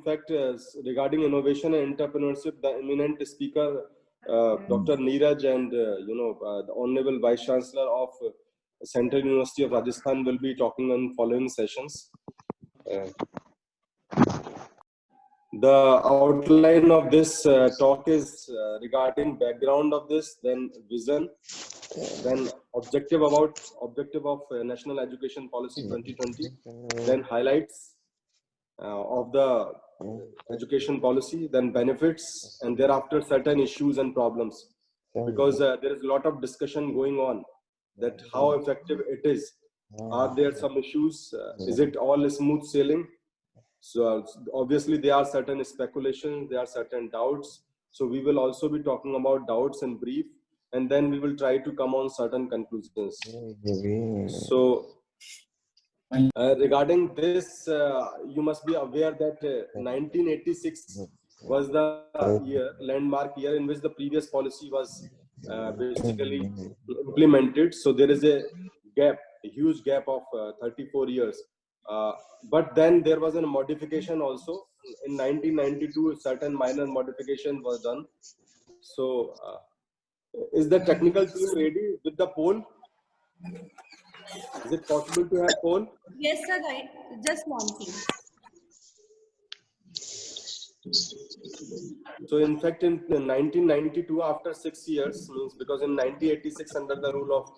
in fact, regarding innovation and entrepreneurship, the eminent speaker, Dr. Neeraj, and the Honorable Vice Chancellor of Central University of Rajasthan will be talking on following sessions. The outline of this talk is regarding background of this, then vision, then objective of National Education Policy 2020, then highlights of the education policy, then benefits, and thereafter certain issues and problems. Because there is a lot of discussion going on that how effective it is. Are there some issues? Is it all smooth sailing? So obviously there are certain speculations, there are certain doubts. So we will also be talking about doubts in brief, and then we will try to come on certain conclusions. So regarding this, you must be aware that 1986 was the year, landmark year in which the previous policy was basically implemented. So there is a gap, a huge gap of 34 years. But then there was a modification also. In 1992, certain minor modification was done. So is the technical team ready with the poll? Is it possible to have poll? Yes, sir. Right. Just launching. So in fact, in 1992, after 6 years, means because in 1986, under the rule of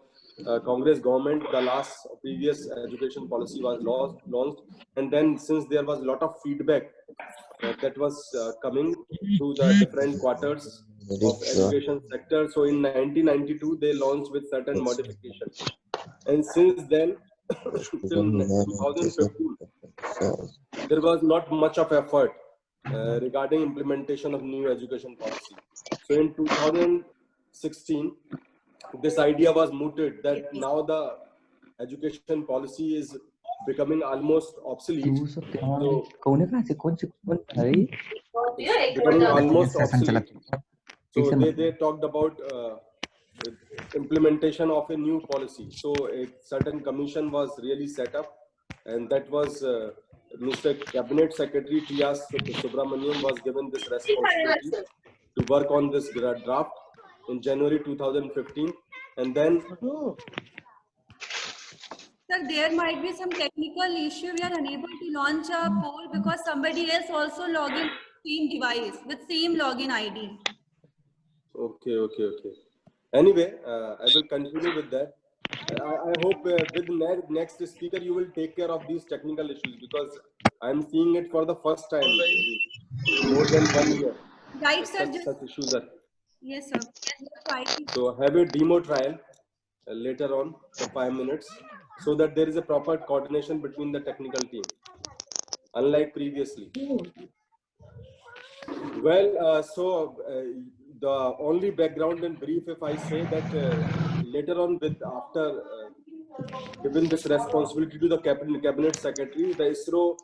Congress government, the last previous education policy was launched, and then since there was a lot of feedback that was coming to the different quarters of education sector, so in 1992 they launched with certain modifications, and since then till 2015 there was not much of effort regarding implementation of new education policy. So in 2016, this idea was mooted that now the education policy is becoming almost obsolete. So becoming almost obsolete. So they talked about implementation of a new policy. So a certain commission was really set up, and that was Mr. Cabinet Secretary T.S. Subramanian was given this responsibility to work on this draft in January 2015, and then Sir, there might be some technical issue. We are unable to launch a poll because somebody else also log in same device with same login ID. Okay. Anyway, I will continue with that. I hope with the next speaker you will take care of these technical issues, because I am seeing it for the first time more than 1 year. Right, sir. Such issues are. Yes, sir. Right. So have a demo trial later on for 5 minutes, so that there is a proper coordination between the technical team, unlike previously. Well, the only background in brief, if I say that later on, after given this responsibility to the cabinet secretary, the ISRO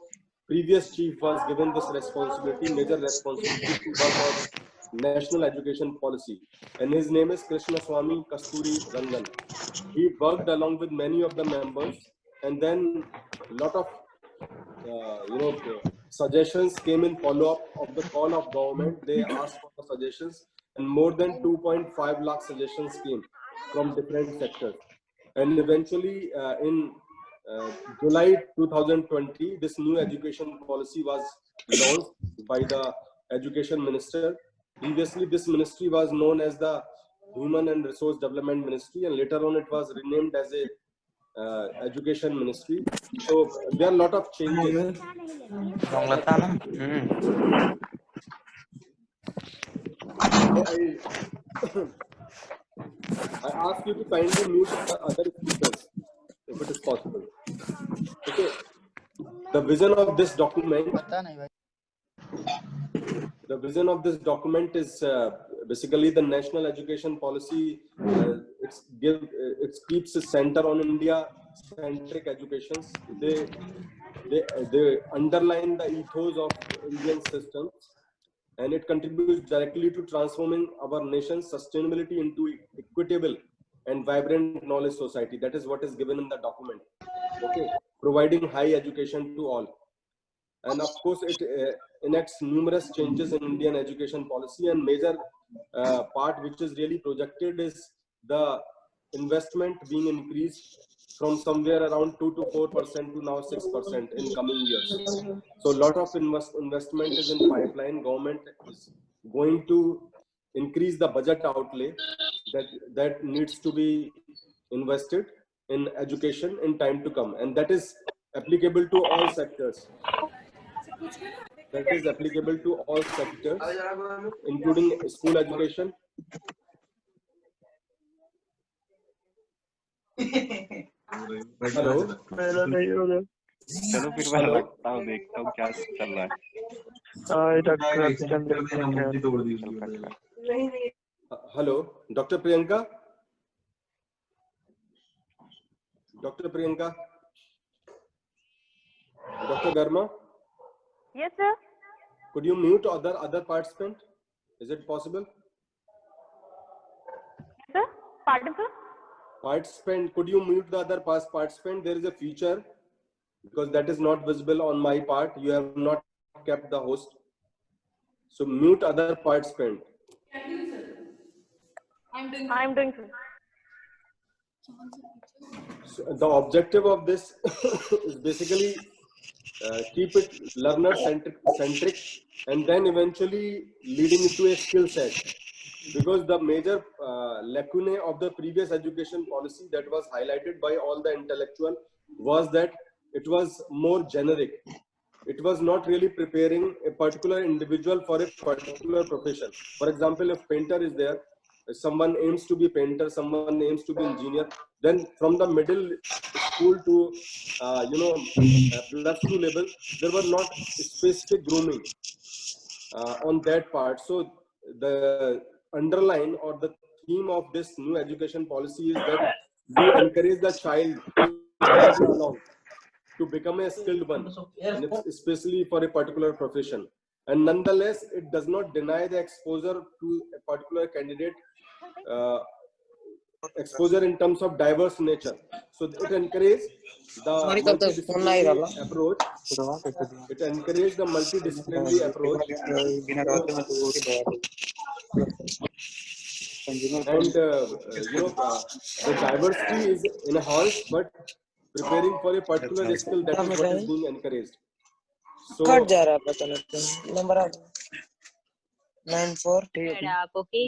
previous chief was given this responsibility, major responsibility to work on national education policy, and his name is Krishnaswamy Kasturi Rangan. He worked along with many of the members, and then a lot of suggestions came in follow-up of the call of government. They asked for the suggestions, and more than 2.5 lakh suggestions came from different sectors. And eventually, in July 2020, this new education policy was launched by the education minister. Previously, this ministry was known as the Human and Resource Development Ministry, and later on it was renamed as a Education Ministry. So there are a lot of changes. I ask you to kindly mute the other speakers if it is possible. Okay. The vision of this document. The vision of this document is basically the national education policy. It keeps a center on India-centric education. They underline the ethos of Indian systems, and it contributes directly to transforming our nation's sustainability into equitable and vibrant knowledge society. That is what is given in the document. Okay, providing high education to all, and of course, it enacts numerous changes in Indian education policy, and major part which is really projected is the investment being increased from somewhere around 2 to 4% to now 6% in coming years. So a lot of investment is in pipeline. Government is going to increase the budget outlay that needs to be invested in education in time to come, and that is applicable to all sectors. That is applicable to all sectors, including school education. Hello. चलो फिर मैं लगता हूँ, देखता हूँ क्या चल रहा है। Hello, Dr. Priyanka. Dr. Priyanka. Dr. Garma. Yes, sir. Could you mute other participant? Is it possible? Sir, pardon, sir. Participant, could you mute the other participant? There is a feature, because that is not visible on my part. You have not kept the host. So mute other participant. I'm doing, sir. So the objective of this is basically keep it learner centric and then eventually leading into a skill set. Because the major lacunae of the previous education policy that was highlighted by all the intellectual was that it was more generic. It was not really preparing a particular individual for a particular profession. For example, if painter is there, someone aims to be painter, someone aims to be engineer, then from the middle school to plus 2 level, there were not specific grooming on that part. So the underline or the theme of this new education policy is that we encourage the child to become a skilled one, and it's especially for a particular profession. And nonetheless, it does not deny the exposure to a particular candidate, exposure in terms of diverse nature. So it encourages the multidisciplinary approach. It encourages the multidisciplinary approach. And the diversity is enhanced, but preparing for a particular skill, that is what is being encouraged. So number 94 okay.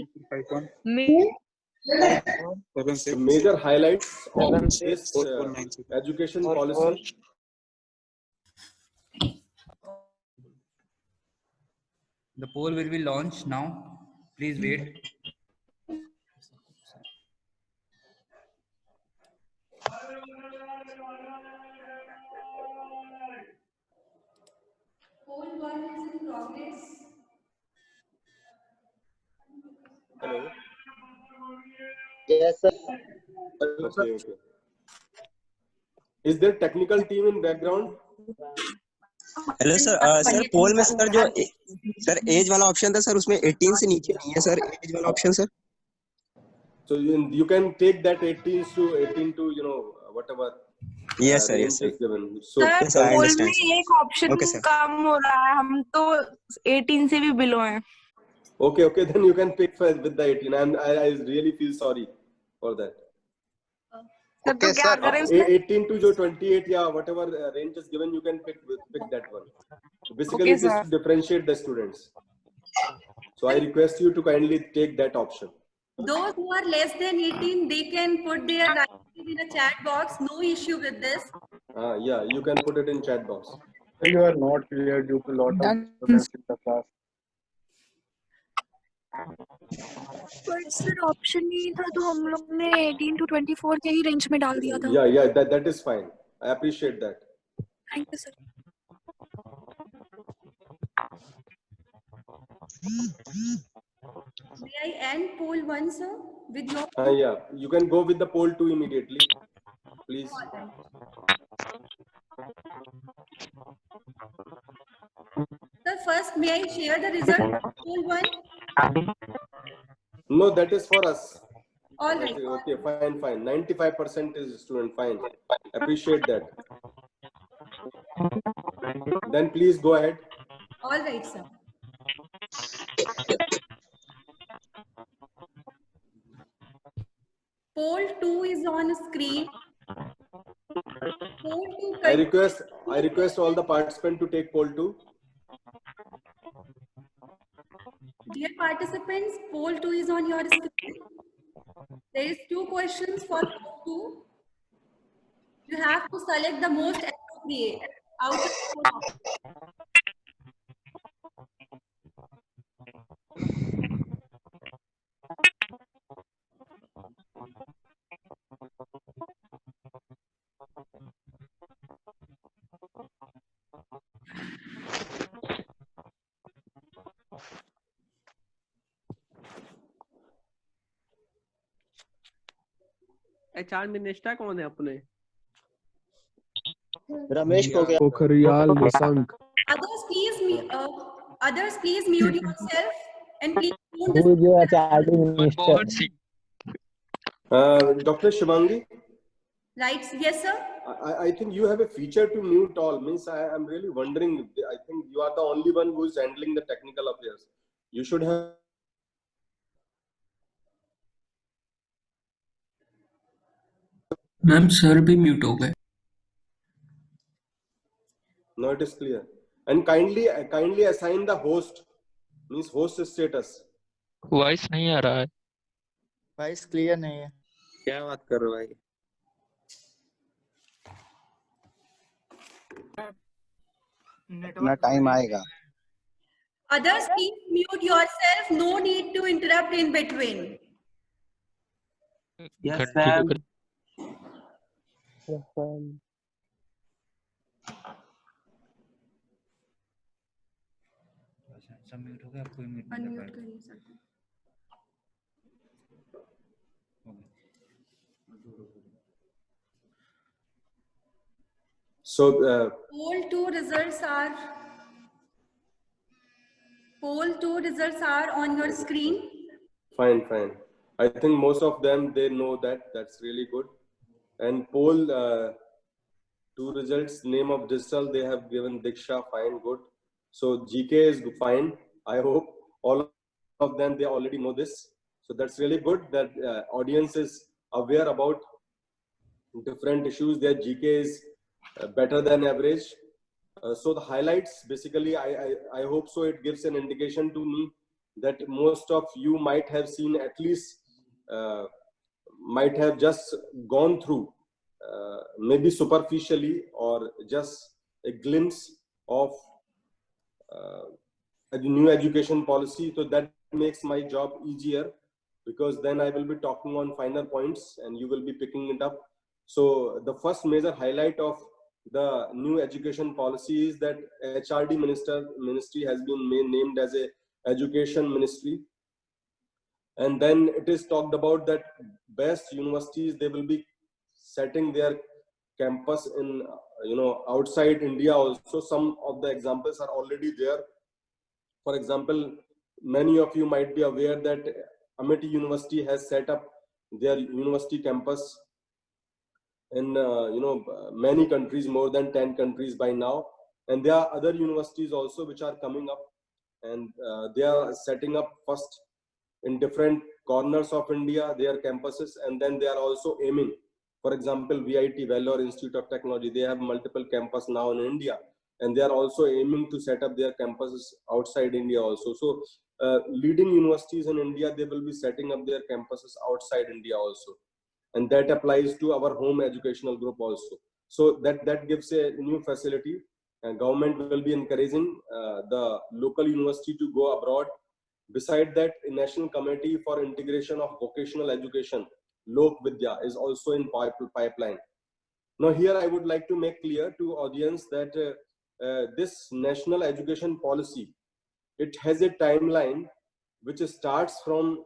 the major highlights of this education policy. The poll will be launched now. Please wait. Poll 1 is in progress. Hello. yes sir. Okay. Is there technical team in background? Hello sir sir poll में sir जो sir age वाला option था sir उसमें 18 से नीचे नहीं है sir age वाला option sir. So you can take that 18 to whatever. Yes sir, yes sir. So yes, I पोल understand. में एक ऑप्शन Okay, sir. कम हो रहा है, हम तो 18 से भी बिलो हैं. okay, then you can pick with the 18. I really feel sorry for that. Sir तो क्या करें उसमें? 18 to 28, yeah, whatever range is given, you can pick that one. Basically, Okay, it is to differentiate the students. So I request you to kindly take that option. Those who are less than 18, they can put their right in a chat box. No issue with this. Yeah, you can put it in chat box. You are not clear due to lot of students in the class. पर sir option नहीं था तो हम लोग ने 18 to 24 के ही range में डाल दिया था. Yeah, that is fine. I appreciate that. Thank you sir. May I end poll 1, sir? With your Yeah, you can go with the poll 2 immediately, please. Sir, first, may I share the result of poll 1? No, that is for us. All right. Okay, fine. 95% is student, fine. Appreciate that. Then please go ahead. All right, sir. Poll 2 is on screen. Poll 2 I request all the participants to take poll 2. Dear participants, poll 2 is on your screen. There is 2 questions for poll 2. You have to select the most appropriate out of 4 options. HR minister कौन है अपने? Ramesh Pokhriyal Nishank. Others please mute yourself and please mute Who is your HRD minister? Dr. Shivangi, Right, yes, sir. I think you have a feature to mute all. Means I am really wondering. I think you are the only one who is handling the technical affairs. You should have. Ma'am sir भी mute हो गए. No, it is clear. And kindly assign the host. Means host status. Voice नहीं आ रहा है. Voice clear नहीं है. क्या बात कर रहे हो भाई? ना टाइम आएगा. Others please mute yourself. No need to interrupt in between. Yes, ma'am. सब म्यूट हो गया. कोई म्यूट नहीं कर Unmute पा करिए sir. So Poll 2 results are on your screen. fine. I think most of them, they know that. That's really good. And poll 2 results, name of digital, they have given Diksha. Fine, good. So GK is fine. I hope all of them, they already know this. So that's really good that audience is aware about different issues. Their GK is better than average. So the highlights, basically, I hope so. It gives an indication to me that most of you might have seen, at least might have just gone through, maybe superficially, or just a glimpse of the new education policy. So that makes my job easier, because then I will be talking on finer points and you will be picking it up. So the first major highlight of the new education policy is that HRD ministry has been named as a education ministry. And then it is talked about that best universities, they will be setting their campus in, outside India also. Some of the examples are already there. For example, many of you might be aware that Amity University has set up their university campus in many countries, more than 10 countries by now. And there are other universities also which are coming up, and they are setting up first in different corners of India, their campuses, and then they are also aiming. For example, VIT, Vellore Institute of Technology, they have multiple campuses now in India, and they are also aiming to set up their campuses outside India also. So leading universities in India, they will be setting up their campuses outside India also. And that applies to our home educational group also. So that gives a new facility, and government will be encouraging the local university to go abroad. Beside that, a National Committee for Integration of Vocational Education, Lok Vidya, is also in pipeline. Now here I would like to make clear to audience that this national education policy, it has a timeline which starts from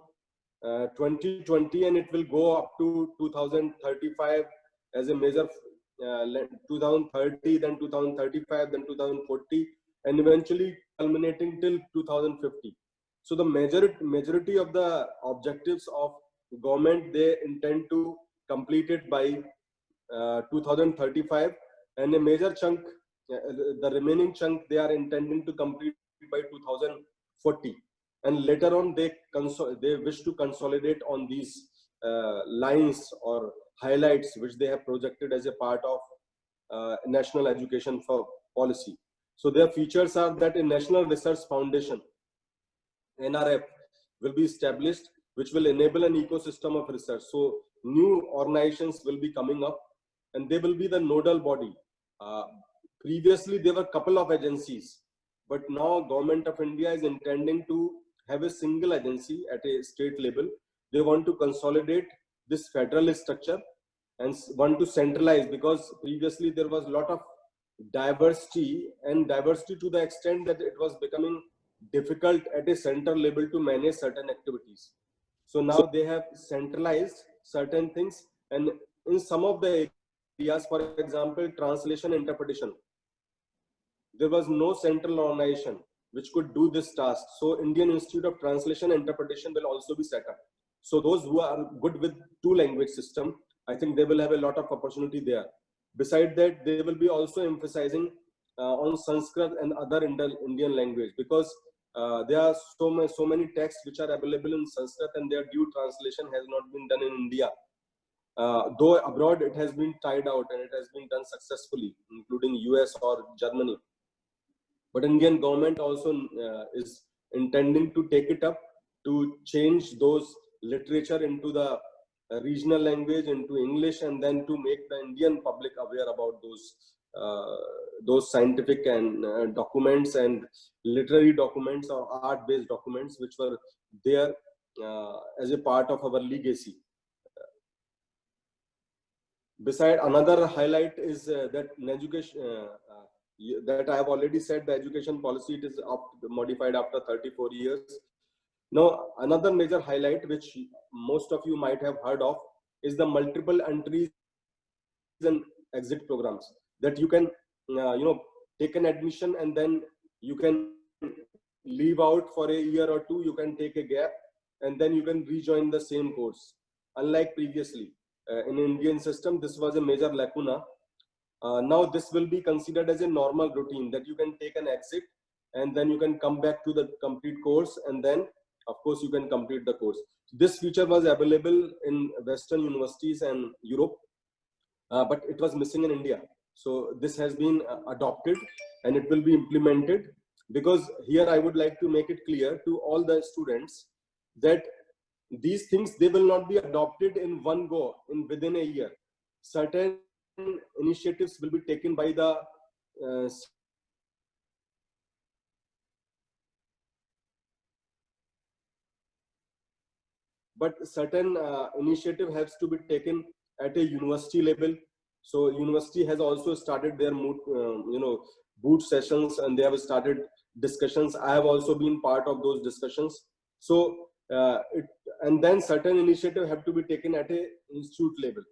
2020, and it will go up to 2035 as a major 2030, then 2035, then 2040, and eventually culminating till 2050. So the majority of the objectives of government, they intend to complete it by 2035, and a major chunk, the remaining chunk, they are intending to complete by 2040. And later on, they wish to consolidate on these lines or highlights which they have projected as a part of national education policy. So their features are that a National Research Foundation, NRF, will be established, which will enable an ecosystem of research. So new organizations will be coming up, and they will be the nodal body. Previously, there were a couple of agencies, but now Government of India is intending to have a single agency at a state level. They want to consolidate this federal structure and want to centralize, because previously there was a lot of diversity, and diversity to the extent that it was becoming difficult at a central level to manage certain activities. So now they have centralized certain things, and in some of the areas, for example, translation interpretation, there was no central organization which could do this task. So Indian Institute of Translation and Interpretation will also be set up. So those who are good with two language system, I think they will have a lot of opportunity there. Beside that, they will be also emphasizing on Sanskrit and other Indian language, because there are so many texts which are available in Sanskrit and their due translation has not been done in India. Though abroad it has been tried out and it has been done successfully, including US or Germany. But Indian government also is intending to take it up to change those literature into the regional language, into English, and then to make the Indian public aware about those scientific and documents and literary documents or art-based documents which were there as a part of our legacy. Beside, another highlight is that in education, that I have already said, the education policy, it is modified after 34 years. Now, another major highlight, which most of you might have heard of, is the multiple entries and exit programs, that you can, take an admission and then you can leave out for a year or two, you can take a gap, and then you can rejoin the same course. Unlike previously, in Indian system, this was a major lacuna. Now this will be considered as a normal routine, that you can take an exit and then you can come back to the complete course, and then of course you can complete the course. This feature was available in Western universities and Europe, but it was missing in India. So this has been adopted and it will be implemented, because here I would like to make it clear to all the students that these things, they will not be adopted in one go within a year. Certain initiatives will be taken by the but certain initiative has to be taken at a university level. So university has also started their boot sessions, and they have started discussions. I have also been part of those discussions. So and then certain initiative have to be taken at a institute level.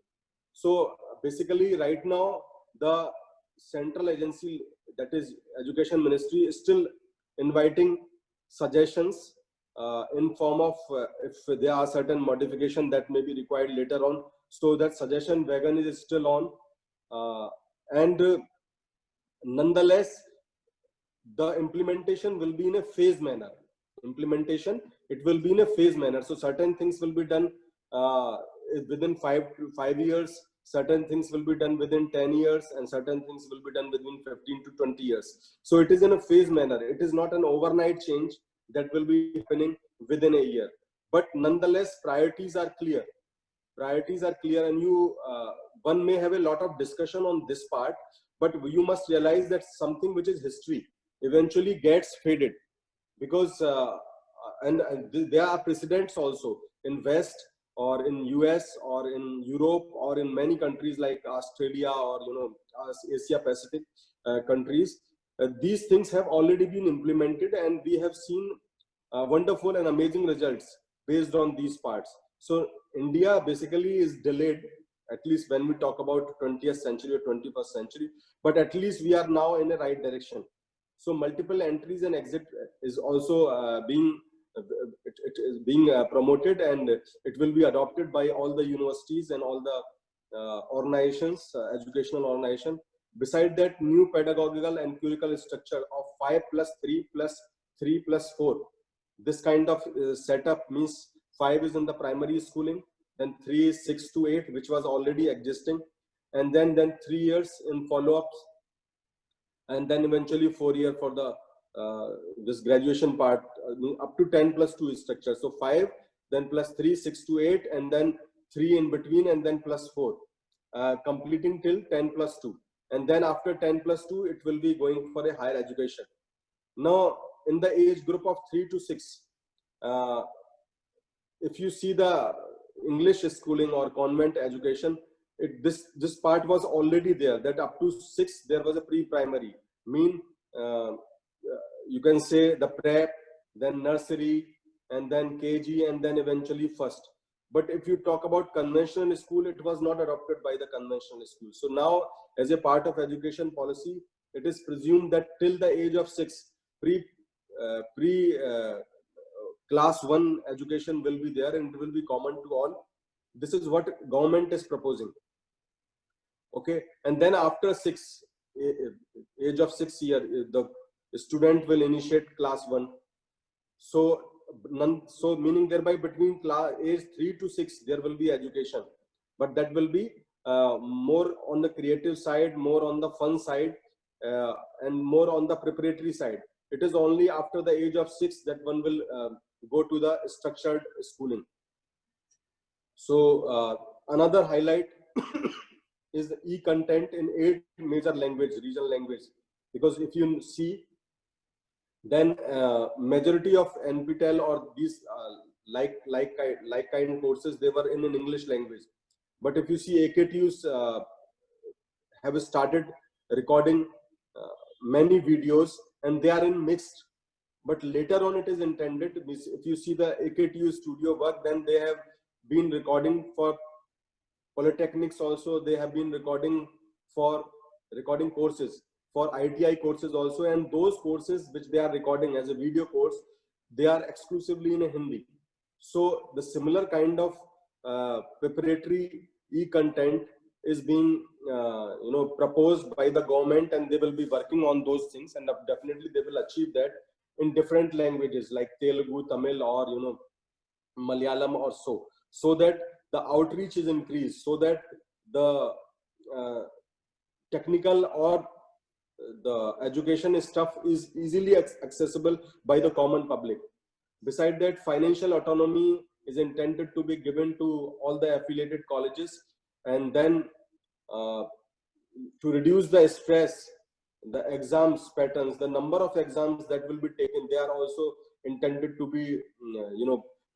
So basically right now the central agency, that is Education Ministry, is still inviting suggestions in form of if there are certain modification that may be required later on. So that suggestion wagon is still on, and nonetheless the implementation will be in a phase manner. It will be in a phase manner. So certain things will be done within 5 years, certain things will be done within 10 years, and certain things will be done within 15 to 20 years. So it is in a phase manner. It is not an overnight change that will be happening within a year. But nonetheless, priorities are clear. And one may have a lot of discussion on this part, but you must realize that something which is history eventually gets faded, because there are precedents also in West or in US or in Europe or in many countries like Australia or Asia Pacific countries. These things have already been implemented, and we have seen wonderful and amazing results based on these parts. So India basically is delayed, at least when we talk about 20th century or 21st century, but at least we are now in the right direction. So multiple entries and exit is also being promoted, and it will be adopted by all the universities and all the organizations, educational organizations. Beside that, new pedagogical and curricular structure of 5+3+2 3 plus 4. This kind of setup means 5 is in the primary schooling, then 3 is 6 to 8, which was already existing, and then 3 years in follow-ups, and then eventually 4 year for the this graduation part, up to 10 plus 2 structure. So 5, then plus 3, 6 to 8, and then 3 in between, and then plus 4, completing till 10 plus 2. And then after 10 plus 2, it will be going for a higher education. Now, in the age group of 3 to 6, if you see the English schooling or convent education, this part was already there, that up to 6 there was a pre-primary, you can say the prep, then nursery, and then KG, and then eventually first. But if you talk about conventional school, it was not adopted by the conventional school. So now, as a part of education policy, it is presumed that till the age of 6, class 1 education will be there, and it will be common to all. This is what government is proposing. Okay, and then after 6, age of 6 year, the student will initiate class 1. So meaning thereby between age 3 to 6 there will be education, but that will be more on the creative side, more on the fun side, and more on the preparatory side. It is only after the age of 6 that one will go to the structured schooling. So another highlight is the e-content in 8 major languages, regional language, because if you see, then majority of NPTEL or these like kind courses, they were in English language. But if you see, AKTUs have started recording many videos, and they are in mixed. But later on, it is intended, if you see the AKTU studio work, then they have been recording for polytechnics also. They have been recording for recording courses, for ITI courses also, and those courses which they are recording as a video course, they are exclusively in Hindi. So the similar kind of preparatory e-content is being proposed by the government, and they will be working on those things, and definitely they will achieve that in different languages like Telugu, Tamil, or Malayalam or so that the outreach is increased, so that the technical or the education stuff is easily accessible by the common public. Beside that, financial autonomy is intended to be given to all the affiliated colleges, and then to reduce the stress, the exams patterns, the number of exams that will be taken, they are also intended to be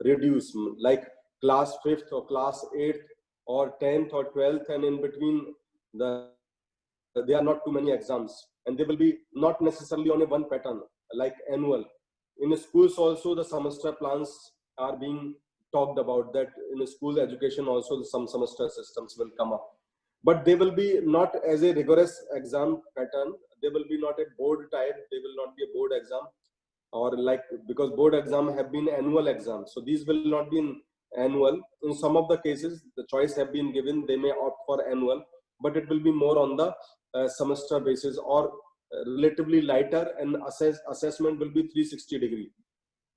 reduced, like class 5th or class 8th or 10th or 12th, and in between there are not too many exams, and they will be not necessarily on a one pattern like annual. In schools also, the semester plans are being talked about, that in school education also some semester systems will come up, but they will be not as a rigorous exam pattern. They will be not a board type, they will not be a board exam, or like, because board exam have been annual exams, so these will not be in annual. In some of the cases, the choice have been given, they may opt for annual, but it will be more on the semester basis, or relatively lighter, and assessment will be 360 degree.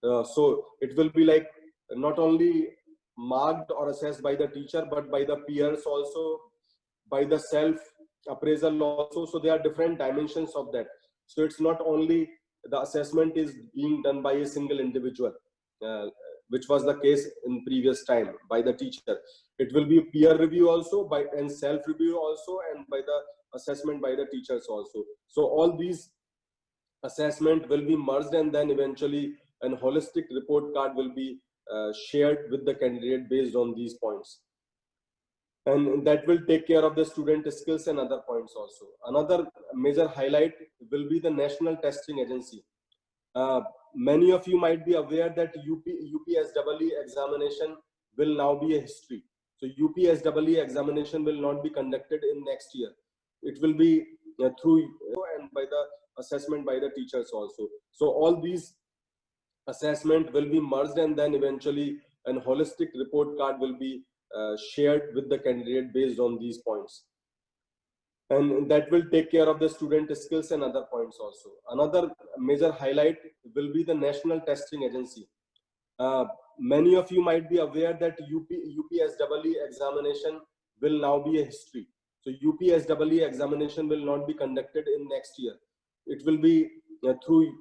So it will be like not only marked or assessed by the teacher, but by the peers also, by the self appraisal also. So there are different dimensions of that. So it's not only the assessment is being done by a single individual, which was the case in previous time, by the teacher. It will be peer review also, and self review also, and by the assessment by the teachers also. So all these assessment will be merged, and then eventually an holistic report card will be shared with the candidate based on these points, and that will take care of the student skills and other points also. Another major highlight will be the National Testing Agency. Many of you might be aware that UPSEE examination will now be a history. So UPSEE examination will not be conducted in next year. It will be through and by the assessment by the teachers also. So all these assessment will be merged, and then eventually an holistic report card will be shared with the candidate based on these points. and that will take care of the student skills and other points also. Another major highlight will be the National Testing Agency. Many of you might be aware that UPSEE examination will now be a history. So UPSEE examination will not be conducted in next year. It will be through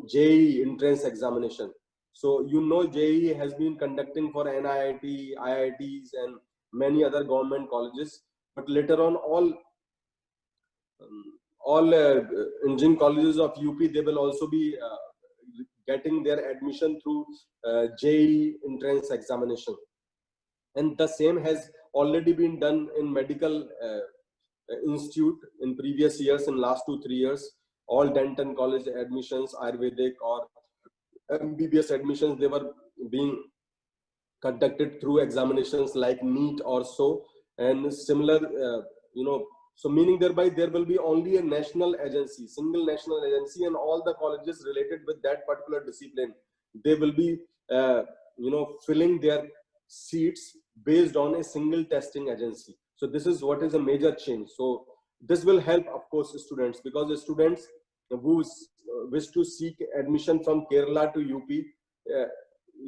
JEE entrance examination. So JEE has been conducting for NIIT, IITs, and many other government colleges. But later on, all engineering colleges of UP, they will also be getting their admission through JEE entrance examination. And the same has already been done in medical institute in previous years, in last 2-3 years. All dental college admissions, Ayurvedic or MBBS admissions, they were being conducted through examinations like NEET or so, and similar, so meaning thereby there will be only a national agency, single national agency, and all the colleges related with that particular discipline, they will be, filling their seats based on a single testing agency. So this is what is a major change. So this will help, of course, students, because the students who wish to seek admission from Kerala to UP,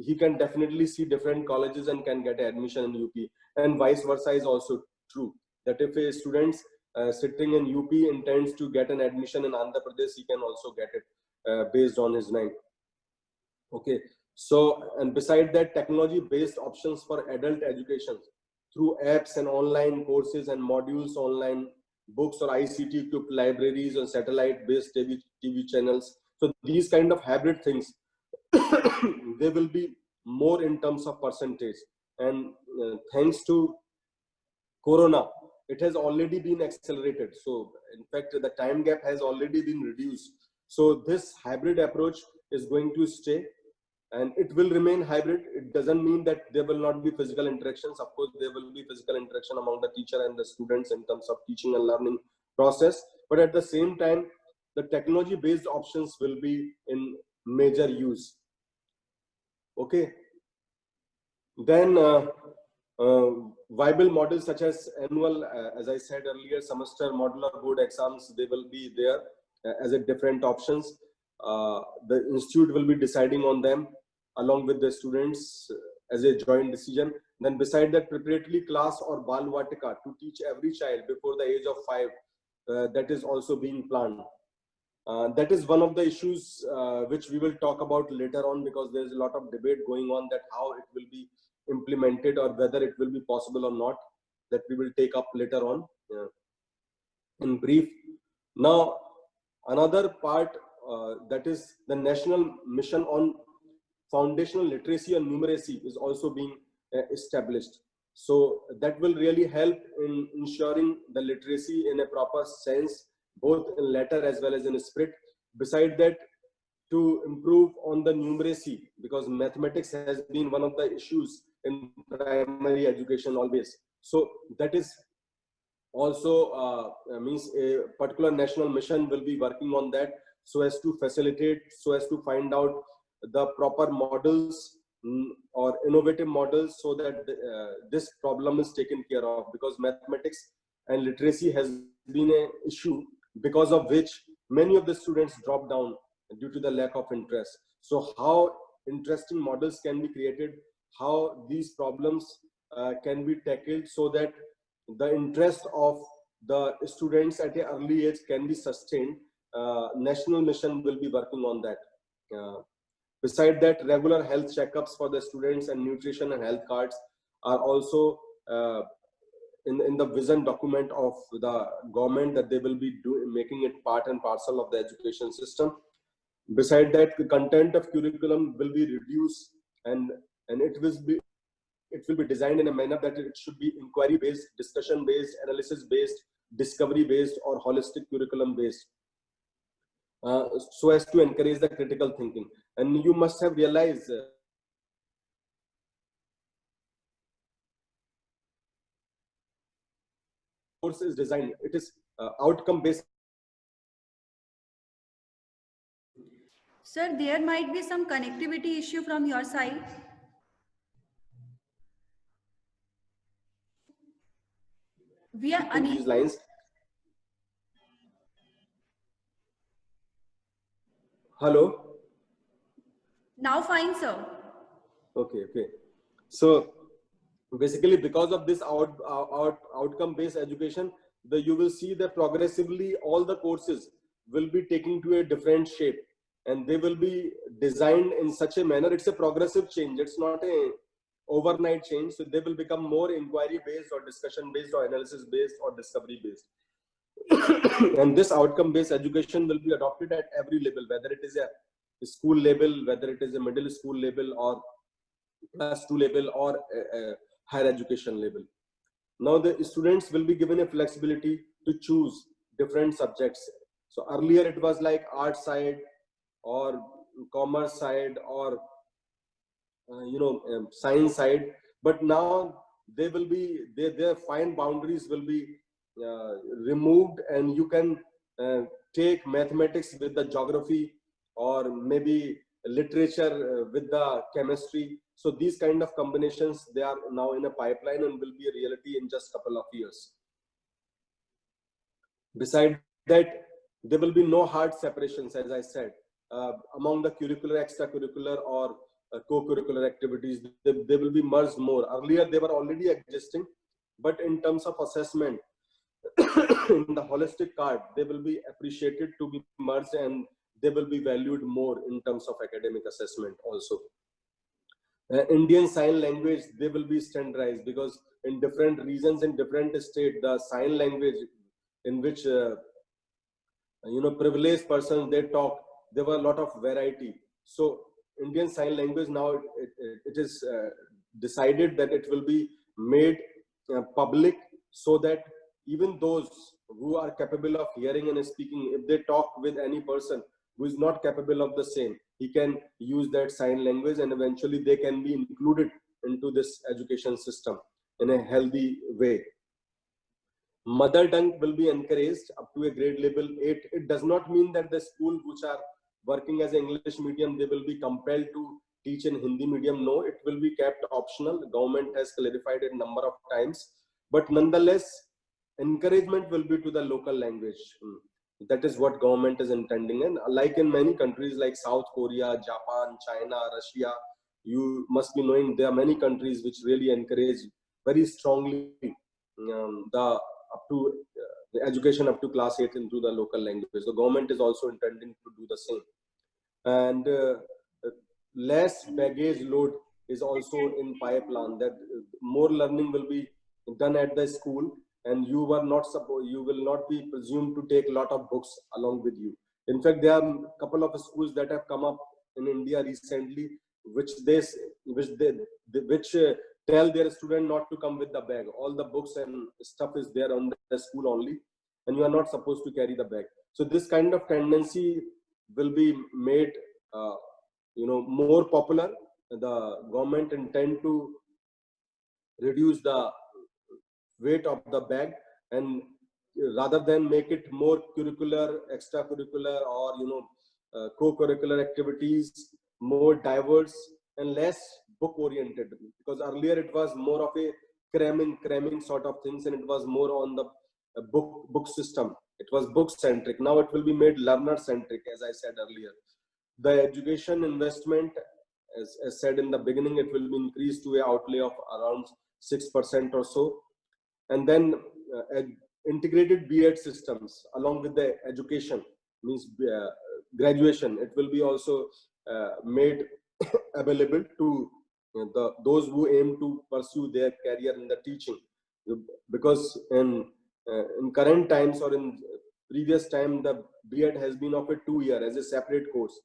he can definitely see different colleges and can get admission in UP, and vice versa is also true, that if a student sitting in UP intends to get an admission in Andhra Pradesh, he can also get it based on his rank. Okay, so, and beside that, technology based options for adult education through apps and online courses and modules, online books or ICT equipped libraries or satellite based TV channels. So these kind of hybrid things, they will be more in terms of percentage, and thanks to Corona, it has already been accelerated. So in fact, the time gap has already been reduced. So this hybrid approach is going to stay, and it will remain hybrid. It doesn't mean that there will not be physical interactions. Of course, there will be physical interaction among the teacher and the students in terms of teaching and learning process. But at the same time, the technology based options will be in major use. Okay. Then viable models such as annual, as I said earlier, semester, modular board exams, they will be there as a different options. The institute will be deciding on them along with the students as a joint decision. Then beside that, preparatory class or Bal Vatika to teach every child before the age of 5, that is also being planned. That is one of the issues which we will talk about later on, because there is a lot of debate going on that how it will be implemented or whether it will be possible or not, that we will take up later on in brief. Now, another part that is the national mission on foundational literacy and numeracy is also being established. So that will really help in ensuring the literacy in a proper sense, both in letter as well as in spirit. Beside that, to improve on the numeracy, because mathematics has been one of the issues in primary education always. So that is also means a particular national mission will be working on that, so as to facilitate, so as to find out the proper models or innovative models, so that this problem is taken care of, because mathematics and literacy has been an issue because of which many of the students drop down due to the lack of interest. So how interesting models can be created, how these problems can be tackled, so that the interest of the students at an early age can be sustained. National mission will be working on that. Beside that, regular health checkups for the students and nutrition and health cards are also in the vision document of the government, that they will be making it part and parcel of the education system. Beside that, the content of curriculum will be reduced, and it will be designed in a manner that it should be inquiry based, discussion based, analysis based, discovery based, or holistic curriculum based, so as to encourage the critical thinking. And you must have realized course is designed, it is outcome based. Sir, there might be some connectivity issue from your side. We are in these unable. lines. Hello. Now fine, sir. Okay. So basically, because of this outcome-based education, you will see that progressively all the courses will be taking to a different shape, and they will be designed in such a manner. It's a progressive change. It's not a overnight change. So they will become more inquiry-based or discussion-based or analysis-based or discovery-based. And this outcome-based education will be adopted at every level, whether it is a school level, whether it is a middle school level, or +2 level, or higher education level. Now the students will be given a flexibility to choose different subjects. So earlier it was like art side or commerce side or science side, but now they will be their fine boundaries will be removed, and you can take mathematics with the geography, or maybe literature with the chemistry. So these kind of combinations, they are now in a pipeline and will be a reality in just a couple of years. Beside that, there will be no hard separations, as I said, among the curricular, extracurricular, or co-curricular activities. They will be merged more. Earlier, they were already existing, but in terms of assessment, in the holistic card, they will be appreciated to be merged, and they will be valued more in terms of academic assessment also. Indian Sign Language, they will be standardized, because in different regions, in different states, the sign language in which privileged persons they talk, there were a lot of variety. So Indian Sign Language, now it is decided that it will be made public, so that even those who are capable of hearing and speaking, if they talk with any person who is not capable of the same, he can use that sign language, and eventually they can be included into this education system in a healthy way. Mother tongue will be encouraged up to a grade level 8. It does not mean that the schools which are working as English medium, they will be compelled to teach in Hindi medium. No, it will be kept optional. The government has clarified it a number of times, but nonetheless, encouragement will be to the local language. That is what government is intending. And like in many countries like South Korea, Japan, China, Russia, you must be knowing there are many countries which really encourage very strongly the education up to class 8 into the local language. The government is also intending to do the same. And less baggage load is also in pipeline, that more learning will be done at the school, and you will not be presumed to take a lot of books along with you. In fact, there are a couple of schools that have come up in India recently, which tell their student not to come with the bag. All the books and stuff is there on the school only, and you are not supposed to carry the bag. So this kind of tendency will be made more popular. The government intend to reduce the weight of the bag, and rather than make it more curricular, extracurricular, or co-curricular activities, more diverse and less book oriented, because earlier it was more of a cramming sort of things, and it was more on the book system. It was book centric. Now it will be made learner centric, as I said earlier. The education investment, as said in the beginning, it will be increased to an outlay of around 6% or so. And then integrated B.Ed systems along with the education, means graduation, it will be also made available to those who aim to pursue their career in the teaching. Because in current times, or in previous time, the B.Ed has been of a 2-year as a separate course.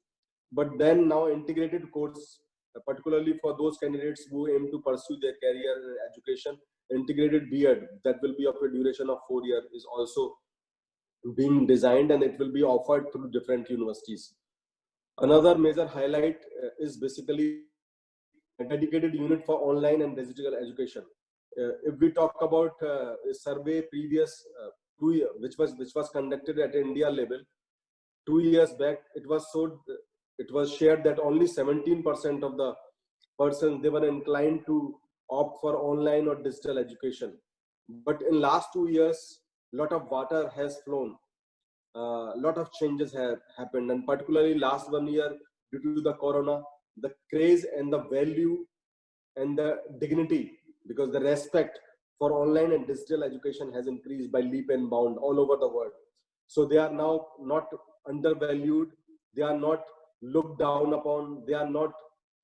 But then now integrated course, particularly for those candidates who aim to pursue their career in education, integrated B.Ed that will be of a duration of 4 years is also being designed, and it will be offered through different universities. Another major highlight is basically a dedicated unit for online and digital education. If we talk about a survey previous 2 years, which was conducted at India level 2 years back, it was shared that only 17% of the persons, they were inclined to opt for online or digital education. But in last 2 years, lot of water has flown. Lot of changes have happened, and particularly last 1 year, due to the corona, the craze and the value and the dignity, because the respect for online and digital education has increased by leap and bound all over the world. So they are now not undervalued, they are not looked down upon, they are not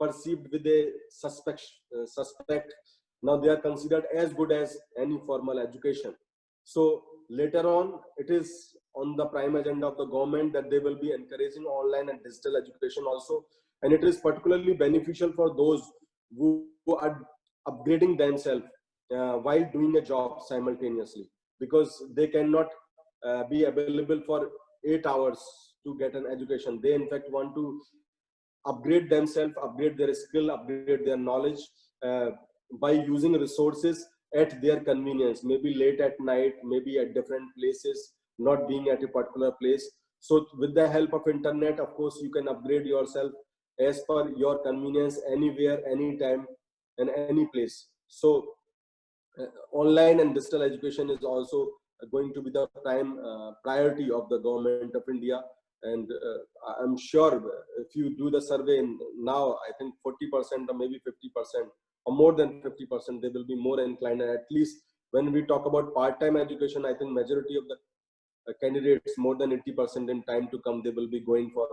perceived with a suspect. Now they are considered as good as any formal education. So later on, it is on the prime agenda of the government that they will be encouraging online and digital education also. And it is particularly beneficial for those who are upgrading themselves while doing a job simultaneously, because they cannot be available for 8 hours to get an education. They in fact want to upgrade themselves, upgrade their skill, upgrade their knowledge by using resources at their convenience, maybe late at night, maybe at different places, not being at a particular place. So with the help of internet, of course, you can upgrade yourself as per your convenience, anywhere, anytime, and any place. So online and digital education is also going to be the prime priority of the government of India. And I'm sure if you do the survey now, I think 40% or maybe 50% or more than 50%, they will be more inclined. And at least when we talk about part-time education, I think majority of the candidates, more than 80% in time to come, they will be going for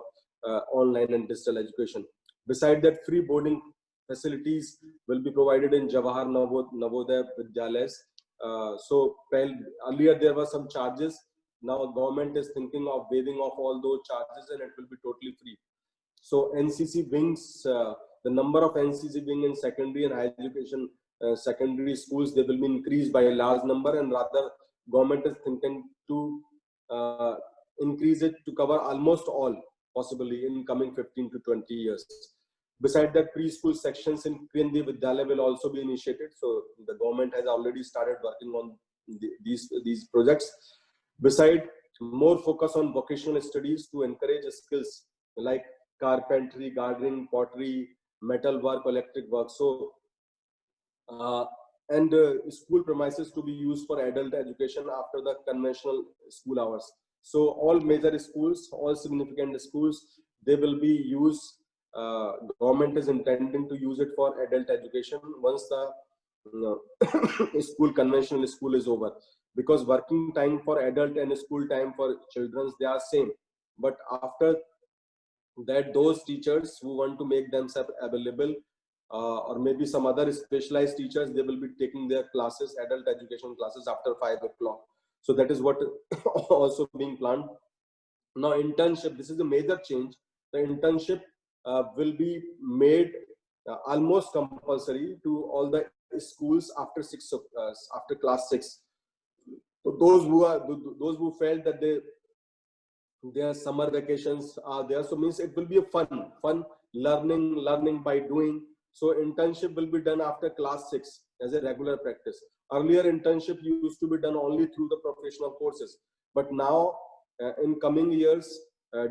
online and digital education. Beside that, free boarding facilities will be provided in Jawahar Navodaya Vidyalayas. So earlier there were some charges. Now government is thinking of waiving off all those charges, and it will be totally free. So NCC wings, the number of NCC wing in secondary and higher education secondary schools, they will be increased by a large number, and rather government is thinking to increase it to cover almost all, possibly in coming 15 to 20 years. Beside that, preschool sections in Kendi Vidyalaya will also be initiated. So the government has already started working on these projects. Beside, more focus on vocational studies to encourage skills like carpentry, gardening, pottery, metal work, electric work. So, school premises to be used for adult education after the conventional school hours. So all major schools, all significant schools, they will be used. Government is intending to use it for adult education once the conventional school is over, because working time for adult and school time for children, they are same. But after that, those teachers who want to make themselves available, or maybe some other specialized teachers, they will be taking their classes, adult education classes, after 5 o'clock. So that is what also being planned. Now internship, this is a major change. The internship will be made almost compulsory to all the schools after after class 6. So those who felt that their summer vacations are there, so means it will be a fun learning by doing. So internship will be done after class 6 as a regular practice. Earlier internship used to be done only through the professional courses, but now in coming years,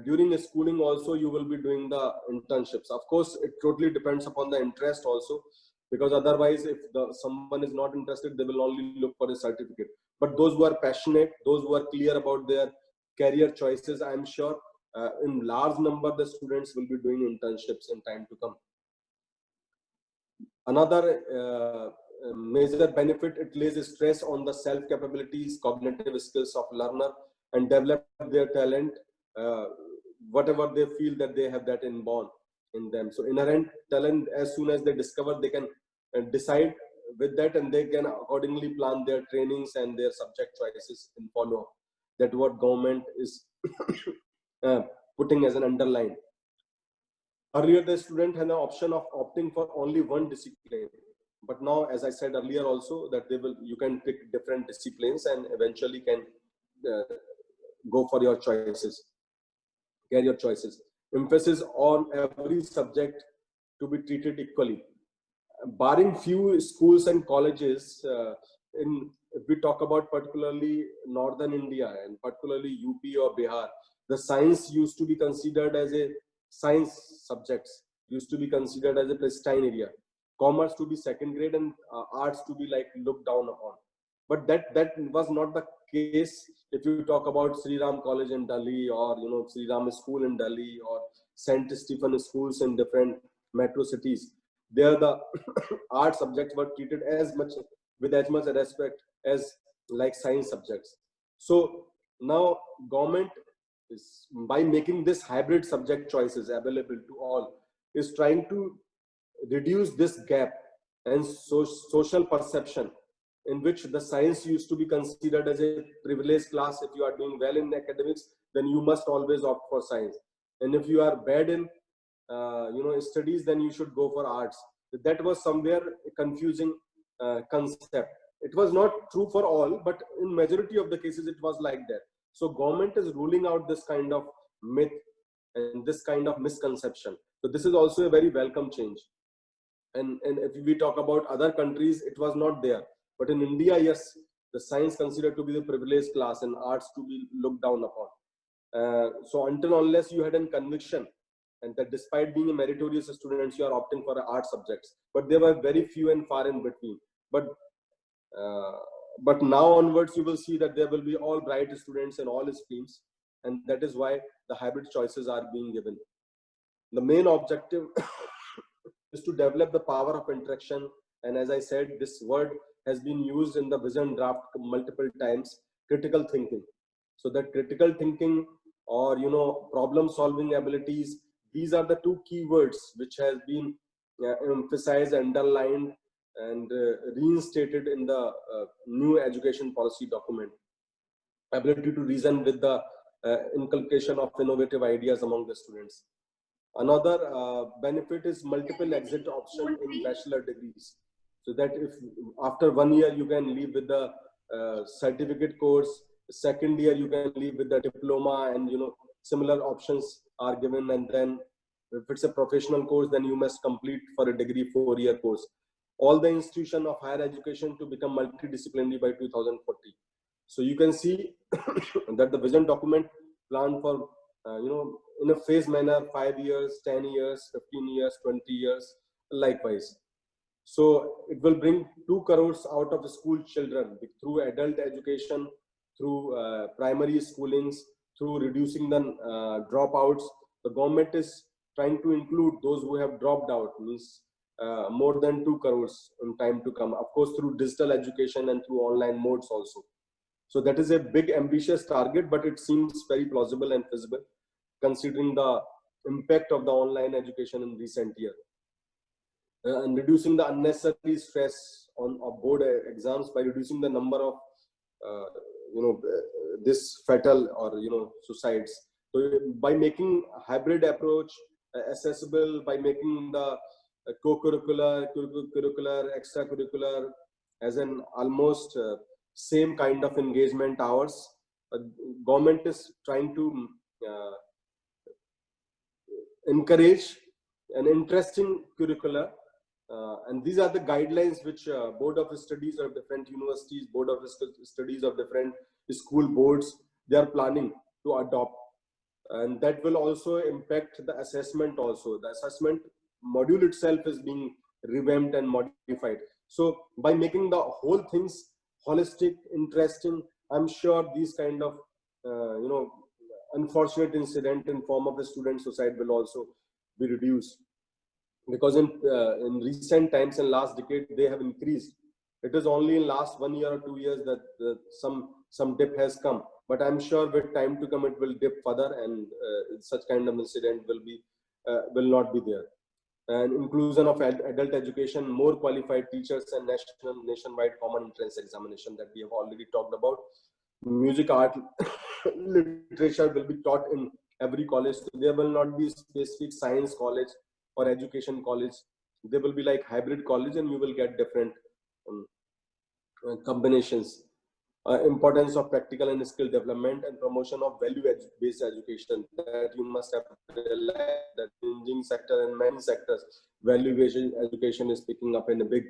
during schooling also, you will be doing the internships. Of course, it totally depends upon the interest also, because otherwise if someone is not interested, they will only look for a certificate. But those who are passionate, those who are clear about their career choices, I am sure in large number the students will be doing internships in time to come. Another major benefit, it lays stress on the self capabilities, cognitive skills of learner, and develop their talent, whatever they feel that they have that inborn in them. So inherent talent, as soon as they discover, they can decide with that, and they can accordingly plan their trainings and their subject choices in follow. That what government is putting as an underline. Earlier, the student had an option of opting for only one discipline, but now, as I said earlier also, that you can pick different disciplines and eventually can go for your choices, career choices. Emphasis on every subject to be treated equally. Barring few schools and colleges, if we talk about particularly Northern India and particularly UP or Bihar, the science used to be considered as a science subjects, used to be considered as a pristine area. Commerce to be second grade, and arts to be like looked down upon. But that was not the case if you talk about Sri Ram College in Delhi, or Sri Ram School in Delhi, or St. Stephen schools in different metro cities. There the art subjects were treated with as much respect as like science subjects. So now government is, by making this hybrid subject choices available to all, is trying to reduce this gap and social perception in which the science used to be considered as a privileged class. If you are doing well in academics, then you must always opt for science, and if you are bad in studies, then you should go for arts. That was somewhere a confusing concept. It was not true for all, but in majority of the cases it was like that. So government is ruling out this kind of myth and this kind of misconception. So this is also a very welcome change. And if we talk about other countries, it was not there. But in India, yes, the science considered to be the privileged class and arts to be looked down upon. So until unless you had a conviction, and that despite being a meritorious student, you are opting for art subjects. But there were very few and far in between. But now onwards, you will see that there will be all bright students in all streams. And that is why the hybrid choices are being given. The main objective is to develop the power of interaction. And as I said, this word has been used in the vision draft multiple times, critical thinking. So that critical thinking or, problem solving abilities, these are the two keywords which has been emphasized, underlined, and reinstated in the new education policy document. Ability to reason with the inculcation of innovative ideas among the students. Another benefit is multiple exit option in bachelor degrees. So that if after 1 year you can leave with the certificate course, second year you can leave with the diploma, and similar options are given. And then if it's a professional course, then you must complete for a degree 4-year course. All the institution of higher education to become multidisciplinary by 2040. So you can see that the vision document planned for in a phase manner, 5 years, 10 years, 15 years, 20 years, likewise. So it will bring 2 crores out of the school children through adult education, through primary schoolings, through reducing the dropouts. The government is trying to include those who have dropped out, means more than 2 crores in time to come, of course, through digital education and through online modes also. So that is a big ambitious target, but it seems very plausible and feasible considering the impact of the online education in recent year. And reducing the unnecessary stress on board exams by reducing the number of this fatal or suicides. So by making hybrid approach accessible, by making the co-curricular, curricular, extracurricular as an almost same kind of engagement hours, government is trying to encourage an interesting curricula. And these are the guidelines which Board of Studies of different universities, Board of Studies of different school boards, they are planning to adopt. And that will also impact the assessment also. The assessment module itself is being revamped and modified. So by making the whole things holistic, interesting, I'm sure these kind of, unfortunate incident in form of the student suicide will also be reduced. Because in recent times and last decade, they have increased. It is only in last 1 year or 2 years that some dip has come. But I'm sure with time to come, it will dip further, and such kind of incident will not be there. And inclusion of adult education, more qualified teachers, and nationwide common entrance examination that we have already talked about. Music, art, literature will be taught in every college. So there will not be specific science college or education college. They will be like hybrid college, and you will get different combinations. Importance of practical and skill development and promotion of value-based education, that you must have realized that in the engineering sector and many sectors, value-based education is picking up in a big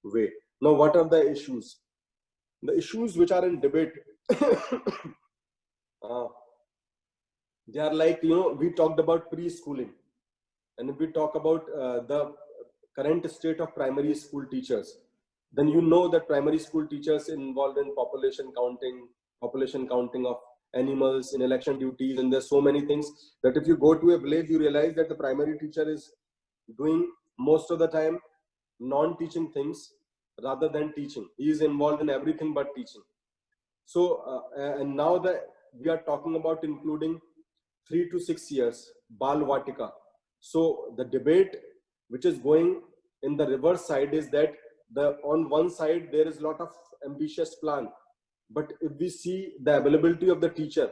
way. Now, what are the issues? The issues which are in debate, they are like, we talked about preschooling. And if we talk about the current state of primary school teachers, Then you know that primary school teachers involved in population counting of animals, in election duties, and there's so many things that if you go to a village, you realize that the primary teacher is doing most of the time non-teaching things rather than teaching. He is involved in everything but teaching. So, and now that we are talking about including 3 to 6 years, Bal Vatika. So the debate which is going in the reverse side is that on one side there is a lot of ambitious plan, but if we see the availability of the teacher,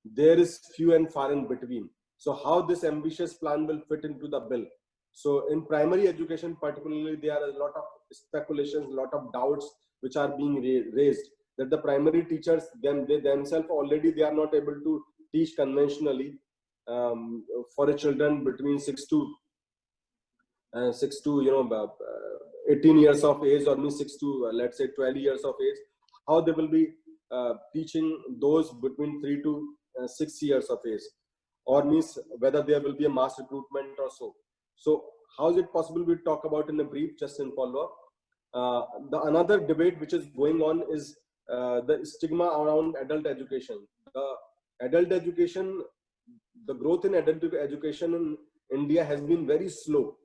there is few and far in between. So how this ambitious plan will fit into the bill? So in primary education particularly, there are a lot of speculations, a lot of doubts which are being raised, that the primary teachers they themselves already they are not able to teach conventionally for a children between 6 to 18 years of age, or means 6 to let's say 12 years of age. How they will be teaching those between 3 to 6 years of age, or means whether there will be a mass recruitment or so. So how is it possible? We talk about in a brief, just in follow up. The another debate which is going on is the stigma around adult education. The adult education, the growth in adult education in India has been very slow,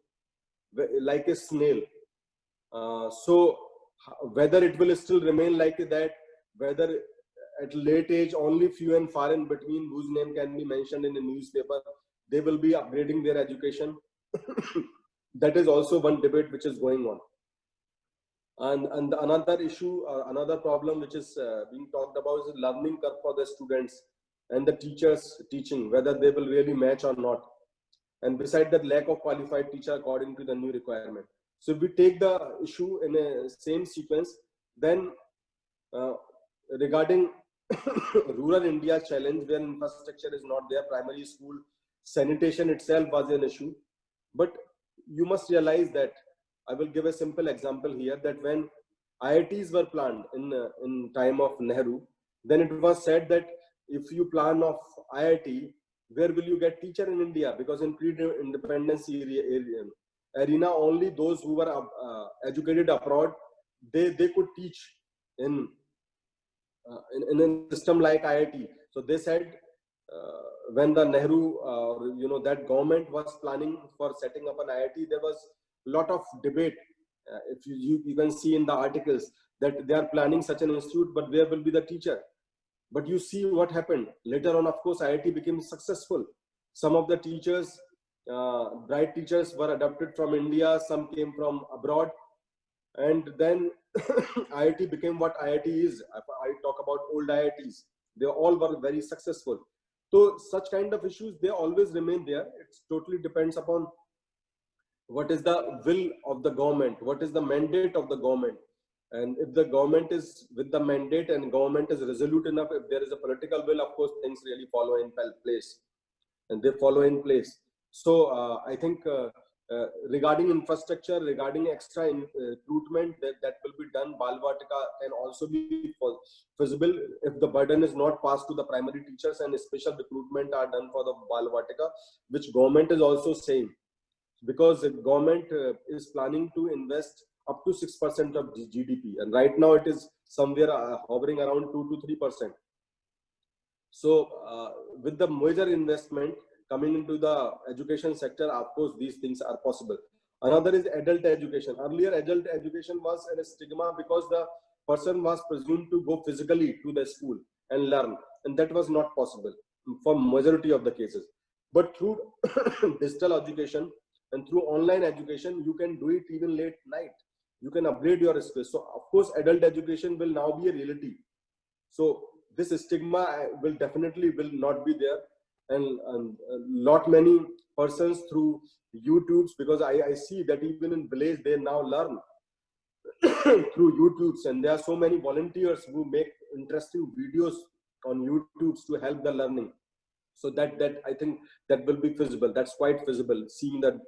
like a snail. So whether it will still remain like that, whether at late age only few and far in between whose name can be mentioned in a newspaper, they will be upgrading their education. That is also one debate which is going on. And another issue, another problem which is being talked about is learning curve for the students and the teachers teaching, whether they will really match or not. And beside that, lack of qualified teacher according to the new requirement. So if we take the issue in a same sequence, then regarding rural India challenge, where infrastructure is not there, primary school sanitation itself was an issue. But you must realize that, I will give a simple example here, that when IITs were planned in time of Nehru, then it was said that if you plan of IIT, where will you get teacher in India? Because in pre-independence arena, only those who were educated abroad, they could teach in a system like IIT. So they said when the Nehru, that government was planning for setting up an IIT, there was a lot of debate. If you can see in the articles that they are planning such an institute, but where will be the teacher? But you see what happened later on. Of course, IIT became successful. Some of the teachers, bright teachers, were adopted from India. Some came from abroad, and then IIT became what IIT is. I talk about old IITs. They all were very successful. So such kind of issues, they always remain there. It totally depends upon what is the will of the government, what is the mandate of the government. And if the government is with the mandate and government is resolute enough, if there is a political will, of course, things really follow in place, and they follow in place. So I think regarding infrastructure, regarding extra recruitment, that will be done. Bal Vatika can also be feasible if the burden is not passed to the primary teachers, and special recruitment are done for the Bal Vatika, which government is also saying, because the government is planning to invest up to 6% of GDP, and right now it is somewhere hovering around 2 to 3%. So with the major investment coming into the education sector, of course, these things are possible. Another is adult education. Earlier, adult education was a stigma because the person was presumed to go physically to the school and learn, and that was not possible for majority of the cases. But through digital education and through online education, you can do it even late night. You can upgrade your skills. So of course, adult education will now be a reality. So this stigma will definitely not be there. And lot many persons through YouTubes, because I see that even in village, they now learn through YouTubes, and there are so many volunteers who make interesting videos on YouTubes to help the learning. So that I think that will be feasible. That's quite feasible, seeing that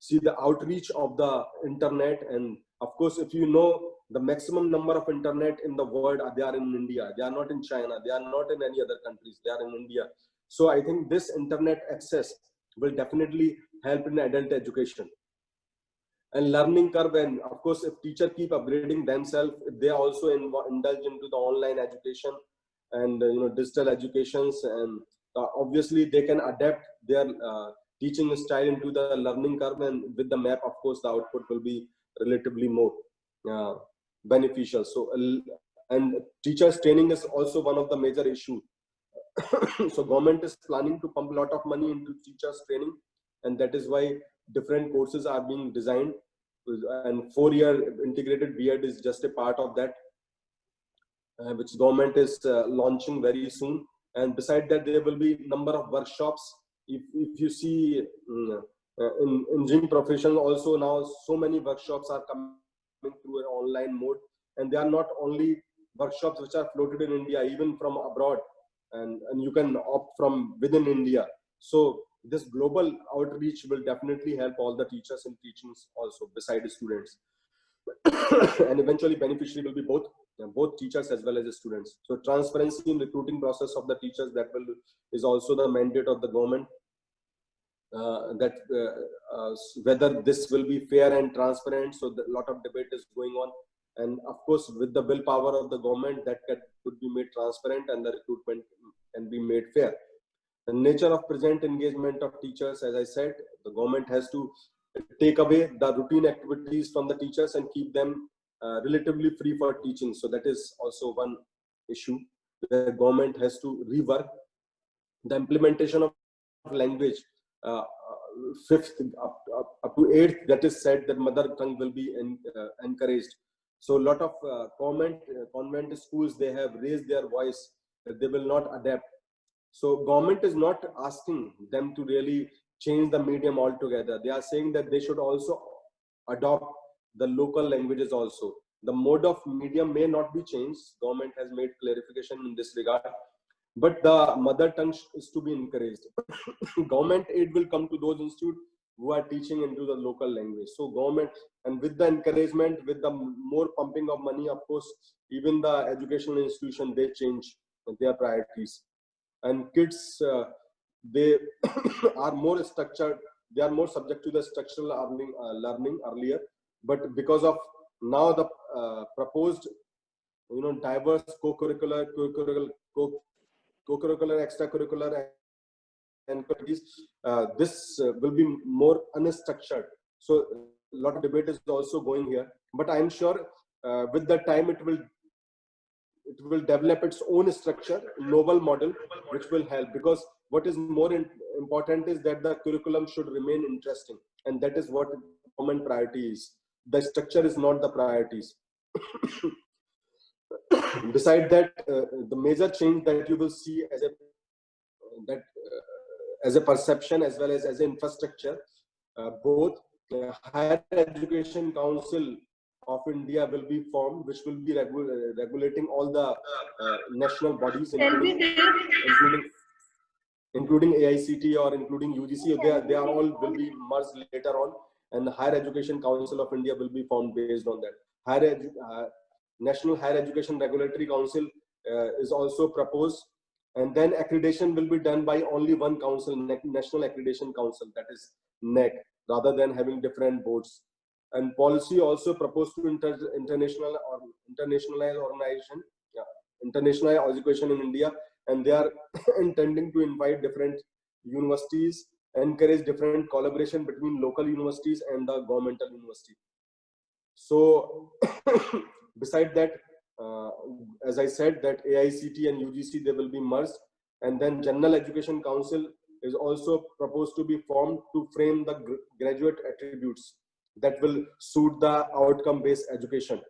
see the outreach of the internet. And of course, if you know, the maximum number of internet in the world, they are in India. They are not in China. They are not in any other countries. They are in India. So I think this internet access will definitely help in adult education. And learning curve, and of course, if teacher keep upgrading themselves, if they also indulge into the online education and digital educations, and obviously they can adapt their teaching style into the learning curve, and with the map, of course, the output will be relatively more beneficial. So and teachers training is also one of the major issue. So government is planning to pump a lot of money into teachers training, and that is why different courses are being designed, and 4-year integrated B.Ed is just a part of that, which government is launching very soon. And beside that, there will be number of workshops. If you see in engineering profession also, now so many workshops are coming through an online mode, and they are not only workshops which are floated in India, even from abroad, and you can opt from within India. So this global outreach will definitely help all the teachers in teachings also, beside the students. And eventually beneficiary will be both teachers as well as the students. So transparency in recruiting process of the teachers, that is also the mandate of the government, whether this will be fair and transparent. So a lot of debate is going on, and of course with the willpower of the government, that could be made transparent and the recruitment can be made fair. The nature of present engagement of teachers, as I said, the government has to take away the routine activities from the teachers and keep them relatively free for teaching. So that is also one issue. The government has to rework the implementation of language. 5th up to 8th, that is said that mother tongue will be encouraged. So a lot of convent schools, they have raised their voice that they will not adapt. So government is not asking them to really change the medium altogether. They are saying that they should also adopt the local languages also. The mode of medium may not be changed. Government has made clarification in this regard, but the mother tongue is to be encouraged. Government aid will come to those institutes who are teaching into the local language. So government, and with the encouragement, with the more pumping of money, of course, even the educational institution, they change their priorities. And kids, they are more structured, they are more subject to the structural learning earlier, but because of now the proposed diverse co-curricular, extracurricular and this will be more unstructured. So a lot of debate is also going here, but I am sure with the time it will develop its own structure, novel model, which will help. Because what is more important is that the curriculum should remain interesting, and that is what government priority is. The structure is not the priorities. Beside that, the major change that you will see as a perception as well as an infrastructure, both Higher Education Council of India will be formed, which will be regulating all the national bodies, including AICT or including UGC. They are all will be merged later on, and the Higher Education Council of India will be formed based on that. National Higher Education Regulatory Council is also proposed, and then accreditation will be done by only one council, National Accreditation Council, that is NAC, rather than having different boards. And policy also proposed to internationalize education in India, and they are intending to invite different universities, encourage different collaboration between local universities and the governmental university. So beside that, as I said, that AICT and UGC, they will be merged, and then General Education Council is also proposed to be formed to frame the graduate attributes that will suit the outcome-based education.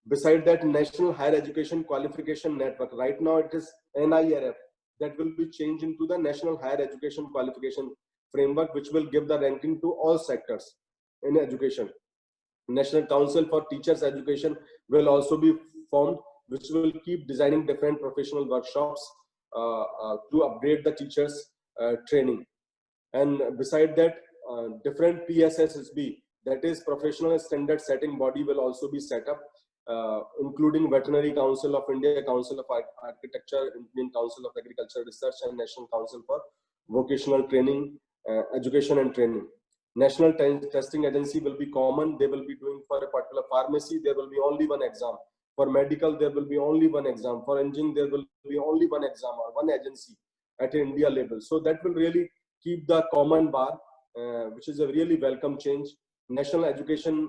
Beside that, National Higher Education Qualification Network, right now it is NIRF, that will be changed into the National Higher Education Qualification Framework, which will give the ranking to all sectors in education. National Council for Teachers Education will also be formed, which will keep designing different professional workshops to upgrade the teachers' training. And beside that, different PSSSB, that is Professional Standard Setting Body, will also be set up, including Veterinary Council of India, Council of Architecture, Indian Council of Agricultural Research, and National Council for Vocational Training, Education and Training. National testing agency will be common. They will be doing for a particular pharmacy, there will be only one exam. For medical, there will be only one exam. For engineering, there will be only one exam or one agency at India level. So that will really keep the common bar, which is a really welcome change. National Education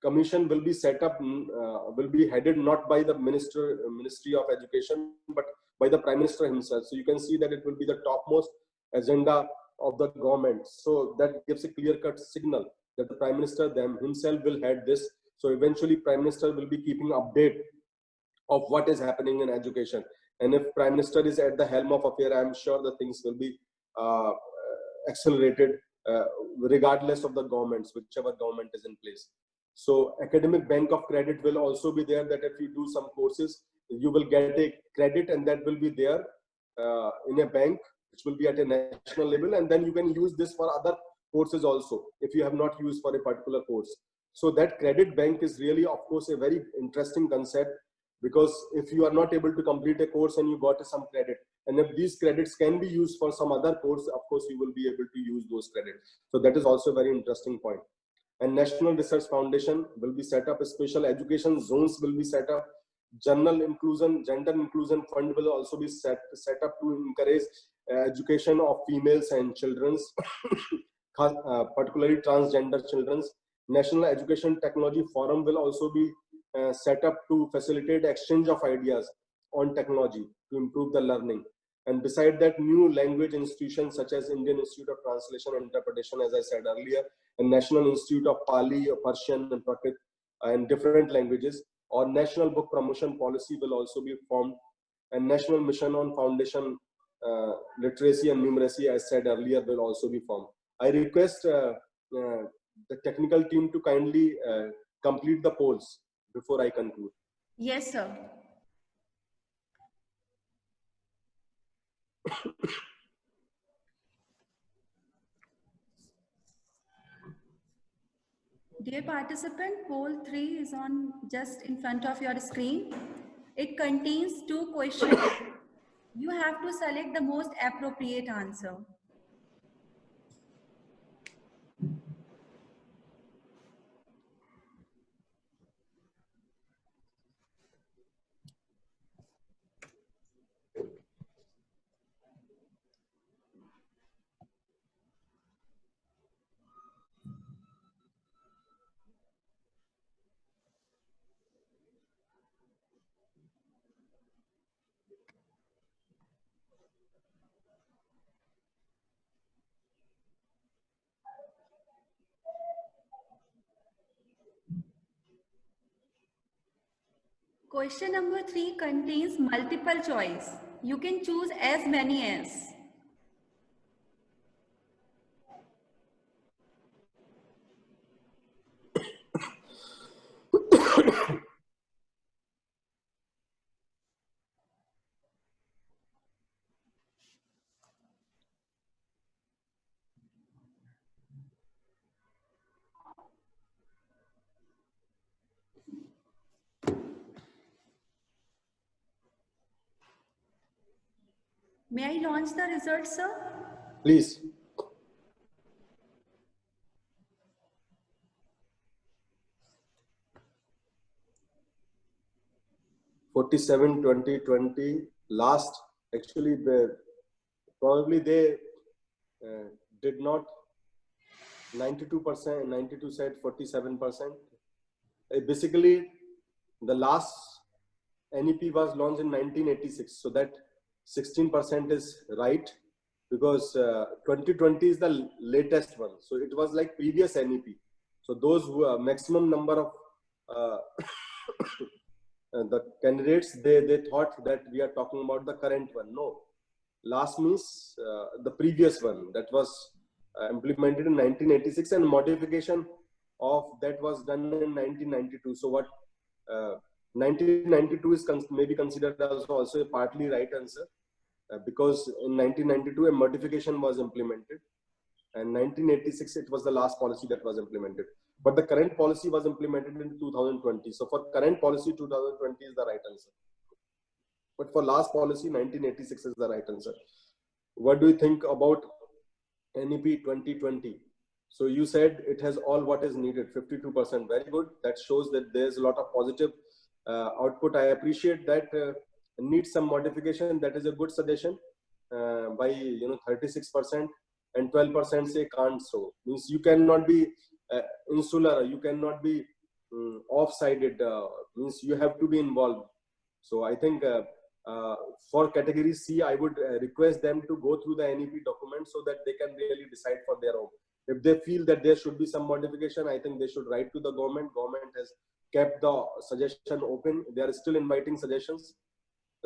Commission will be set up, will be headed not by the Ministry of Education, but by the Prime Minister himself. So you can see that it will be the topmost agenda of the government. So that gives a clear-cut signal that the Prime Minister himself will head this. So eventually Prime Minister will be keeping update of what is happening in education. And if Prime Minister is at the helm of affair, I'm sure the things will be accelerated regardless of the governments, whichever government is in place. So Academic Bank of Credit will also be there, that if you do some courses, you will get a credit and that will be there in a bank, which will be at a national level, and then you can use this for other courses also if you have not used for a particular course. So that credit bank is really, of course, a very interesting concept, because if you are not able to complete a course and you got some credit, and if these credits can be used for some other course, of course you will be able to use those credits. So that is also a very interesting point. And National Research Foundation will be set up, special education zones will be set up, gender inclusion fund will also be set up to encourage education of females and children's, particularly transgender children's. National Education Technology Forum will also be set up to facilitate exchange of ideas on technology to improve the learning. And beside that, new language institutions such as Indian Institute of Translation and Interpretation, as I said earlier, and National Institute of Pali, Persian, and Prakrit, and different languages, or National Book Promotion Policy will also be formed, and National Mission on Foundation Literacy and Numeracy, as said earlier, will also be formed. I request the technical team to kindly complete the polls before I conclude. Yes, sir. Dear participant, poll 3 is on just in front of your screen. It contains 2 questions. You have to select the most appropriate answer. Question number 3 contains multiple choice. You can choose as many as. May I launch the results, sir? Please. (47, 2020) last. Actually, probably they did not. 92%. 92 said 47%. Basically, the last NEP was launched in 1986. So that 16% is right, because 2020 is the latest one. So it was like previous NEP. So those who maximum number of the candidates, they thought that we are talking about the current one. No, last means the previous one that was implemented in 1986, and modification of that was done in 1992. So what 1992 is maybe considered as also a partly right answer, because in 1992 a modification was implemented, and 1986 it was the last policy that was implemented. But the current policy was implemented in 2020. So for current policy, 2020 is the right answer. But for last policy, 1986 is the right answer. What do you think about NEP 2020? So you said it has all what is needed, 52%. Very good. That shows that there's a lot of positive output. I appreciate that. Needs some modification. That is a good suggestion. By 36% and 12% say can't. So means you cannot be insular. You cannot be off-sided. Means you have to be involved. So I think for category C, I would request them to go through the NEP document so that they can really decide for their own. If they feel that there should be some modification, I think they should write to the government. Government has kept the suggestion open. They are still inviting suggestions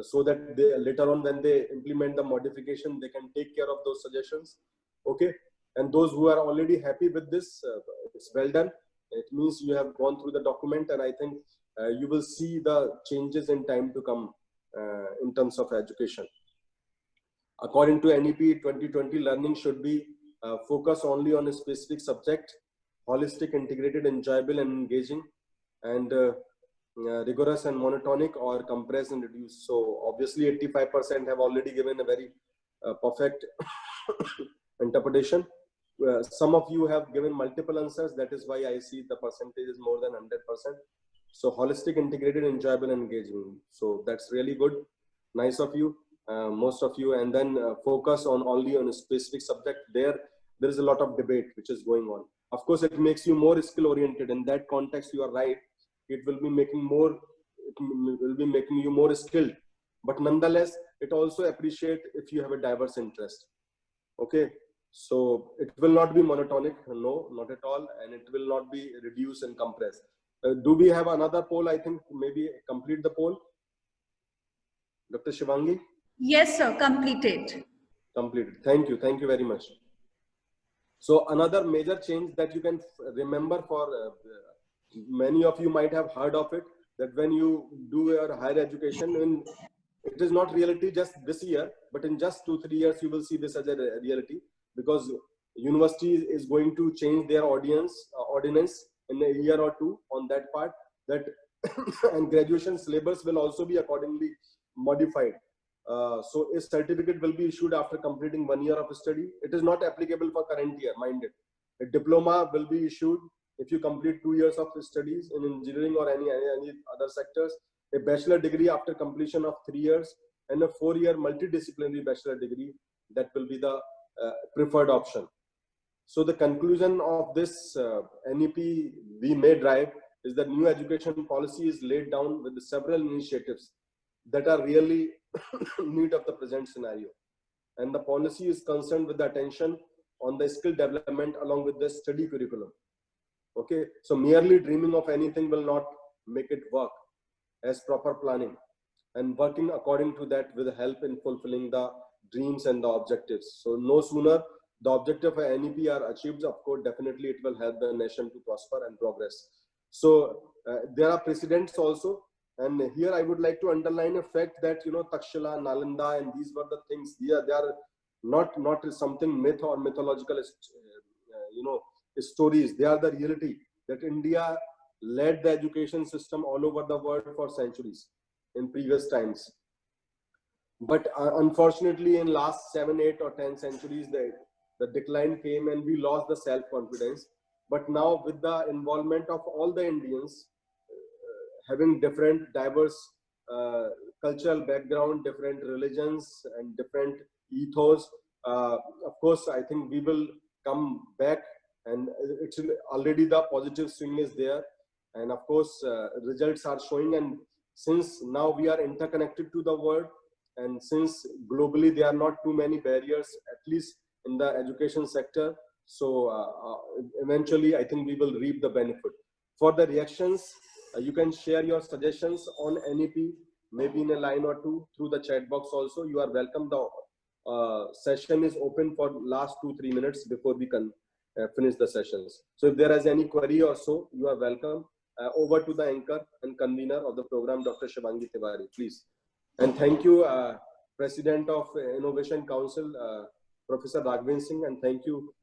so that they, later on when they implement the modification, they can take care of those suggestions. Okay. And those who are already happy with this, it's well done. It means you have gone through the document, and I think you will see the changes in time to come in terms of education. According to NEP 2020, learning should be focus only on a specific subject, holistic, integrated, enjoyable, and engaging, and rigorous and monotonic, or compress and reduce. So obviously 85% have already given a very perfect interpretation. Some of you have given multiple answers. That is why I see the percentage is more than 100%. So holistic, integrated, enjoyable, and engaging. So that's really good. Nice of you, most of you. And then focus on only on a specific subject. There is a lot of debate which is going on. Of course, it makes you more skill oriented. In that context, you are right. It will be making you more skilled. But nonetheless, it also appreciate if you have a diverse interest. Okay. So it will not be monotonic. No, not at all. And it will not be reduced and compressed. Do we have another poll? I think maybe complete the poll. Dr. Shivangi? Yes, sir. Completed. Completed. Thank you. Thank you very much. So another major change that you can remember, for many of you might have heard of it, that when you do your higher education, it is not reality just this year, but in just 2-3 years, you will see this as a reality, because university is going to change their ordinance in a year or two on that part, that and graduation syllabus will also be accordingly modified. So a certificate will be issued after completing 1 year of study. It is not applicable for current year, mind it. A diploma will be issued if you complete 2 years of studies in engineering or any other sectors. A bachelor degree after completion of 3 years, and a 4-year multidisciplinary bachelor degree, that will be the preferred option. So the conclusion of this NEP we may drive is that new education policy is laid down with several initiatives that are really need of the present scenario. And the policy is concerned with the attention on the skill development along with the study curriculum. Okay, so merely dreaming of anything will not make it work, as proper planning and working according to that will help in fulfilling the dreams and the objectives. So no sooner the objective of NEP are achieved, of course, definitely it will help the nation to prosper and progress. So there are precedents also. And here I would like to underline a fact that, Takshila, Nalanda, and these were the things, they are not something myth or mythological, stories. They are the reality that India led the education system all over the world for centuries in previous times. But unfortunately, in last 7, 8, or 10 centuries, the decline came and we lost the self-confidence. But now with the involvement of all the Indians, having different diverse cultural background, different religions and different ethos, of course, I think we will come back, and it's already the positive swing is there. And of course, results are showing. And since now we are interconnected to the world, and since globally there are not too many barriers, at least in the education sector, so eventually I think we will reap the benefit. For the reactions, you can share your suggestions on NEP, maybe in a line or two through the chat box also. You are welcome. The session is open for last 2-3 minutes before we can finish the sessions. So if there is any query or so, you are welcome. Over to the anchor and convener of the program, Dr. Shivangi Tiwari, please. And thank you, President of Innovation Council, Professor Raghvendra Singh, and thank you,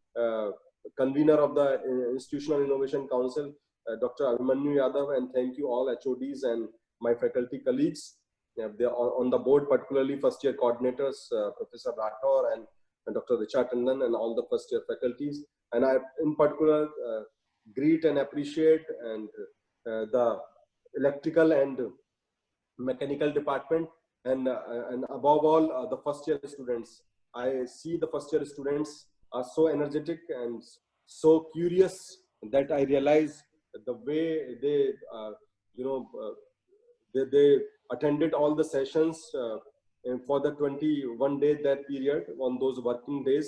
convener of the Institutional Innovation Council, Dr. Abhimanyu Yadav, and thank you all HODs and my faculty colleagues. They are on the board, particularly first year coordinators, Professor Rathore and Dr. Richard Tandon, and all the first year faculties. and I in particular greet and appreciate and the electrical and mechanical department, and above all the first year students. I see the first year students are so energetic and so curious that I realize the way they they attended all the sessions for the 21 day that period on those working days.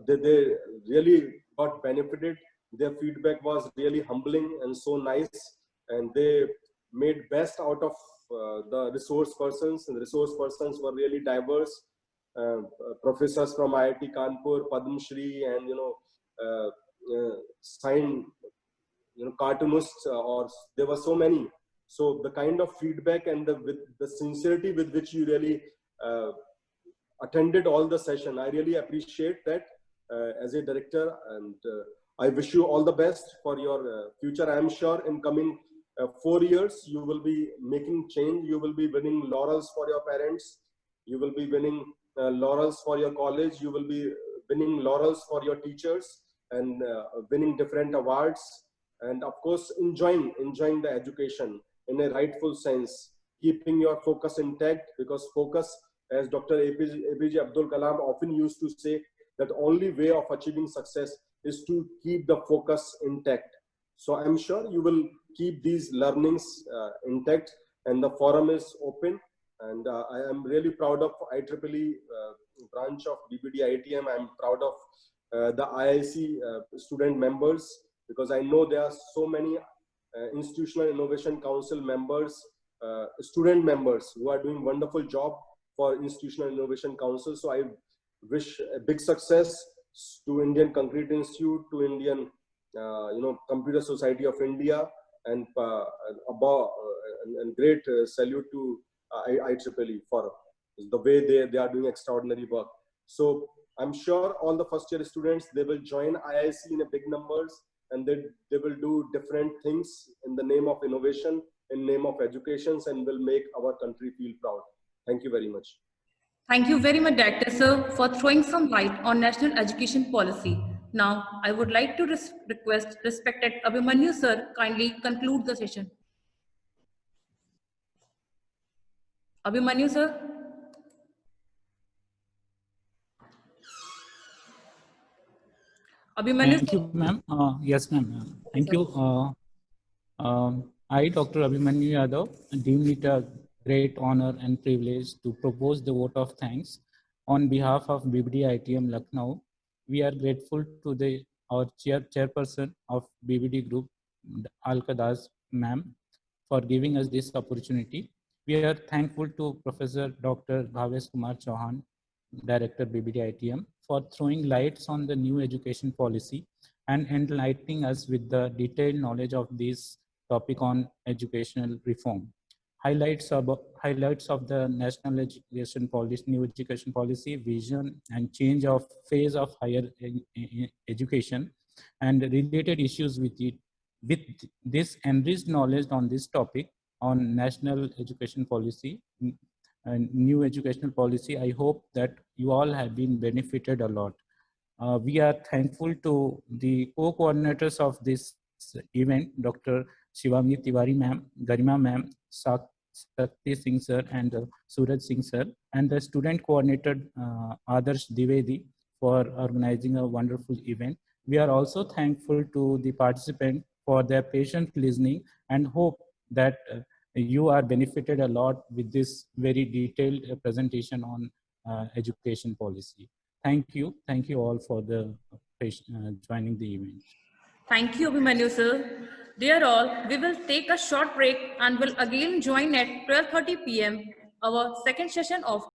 They really got benefited. Their feedback was really humbling and so nice, and they made best out of the resource persons, and the resource persons were really diverse. Professors from IIT Kanpur, Padma Shri, and signed cartoonists, or there were so many. So the kind of feedback and the sincerity with which you really attended all the session, I really appreciate that as a director, and I wish you all the best for your future. I am sure in coming 4 years, you will be making change. You will be winning laurels for your parents. You will be winning laurels for your college. You will be winning laurels for your teachers, and winning different awards. And of course, enjoying the education in a rightful sense, keeping your focus intact, because focus, as Dr. APJ Abdul Kalam often used to say, that only way of achieving success is to keep the focus intact. So I'm sure you will keep these learnings intact, and the forum is open. And I am really proud of IEEE branch of BBD IITM. I'm proud of the IIC student members, because I know there are so many Institutional Innovation Council members, student members who are doing wonderful job for Institutional Innovation Council. So I wish a big success to Indian Concrete Institute, to Indian Computer Society of India, and great salute to IEEE for the way they are doing extraordinary work. So I'm sure all the first year students, they will join IIC in a big numbers, and they will do different things in the name of innovation, in name of educations, and will make our country feel proud. Thank you very much. Thank you very much, Director Sir, for throwing some light on national education policy. Now, I would like to request respected Abhimanyu Sir kindly conclude the session. Abhimanyu Sir. Abhimanyu. Thank you, ma'am. Yes, ma'am. Thank you. I, Dr. Abhimanyu Yadav, deem it a great honor and privilege to propose the vote of thanks on behalf of BBD IITM Lucknow. We are grateful to our chairperson of BBD Group, Alka Das ma'am, for giving us this opportunity. We are thankful to Professor Dr. Bhavesh Kumar Chauhan, Director BBD IITM, for throwing lights on the new education policy and enlightening us with the detailed knowledge of this topic on educational reform. Highlights of the national education policy, new education policy, vision and change of phase of higher education, and related issues with it. With this enriched knowledge on this topic on national education policy and new educational policy, I hope that you all have been benefited a lot. We are thankful to the co-coordinators of this event, Dr. Shivangi Tiwari ma'am, Garima ma'am, Sakti Singh sir, and Suraj Singh sir, and the student coordinator Adarsh Divedi for organizing a wonderful event. We are also thankful to the participants for their patient listening, and hope that you are benefited a lot with this very detailed presentation on education policy. Thank you all for the joining the event. Thank you, Abhimanyu sir. Dear all, we will take a short break and will again join at 12:30 p.m. our second session of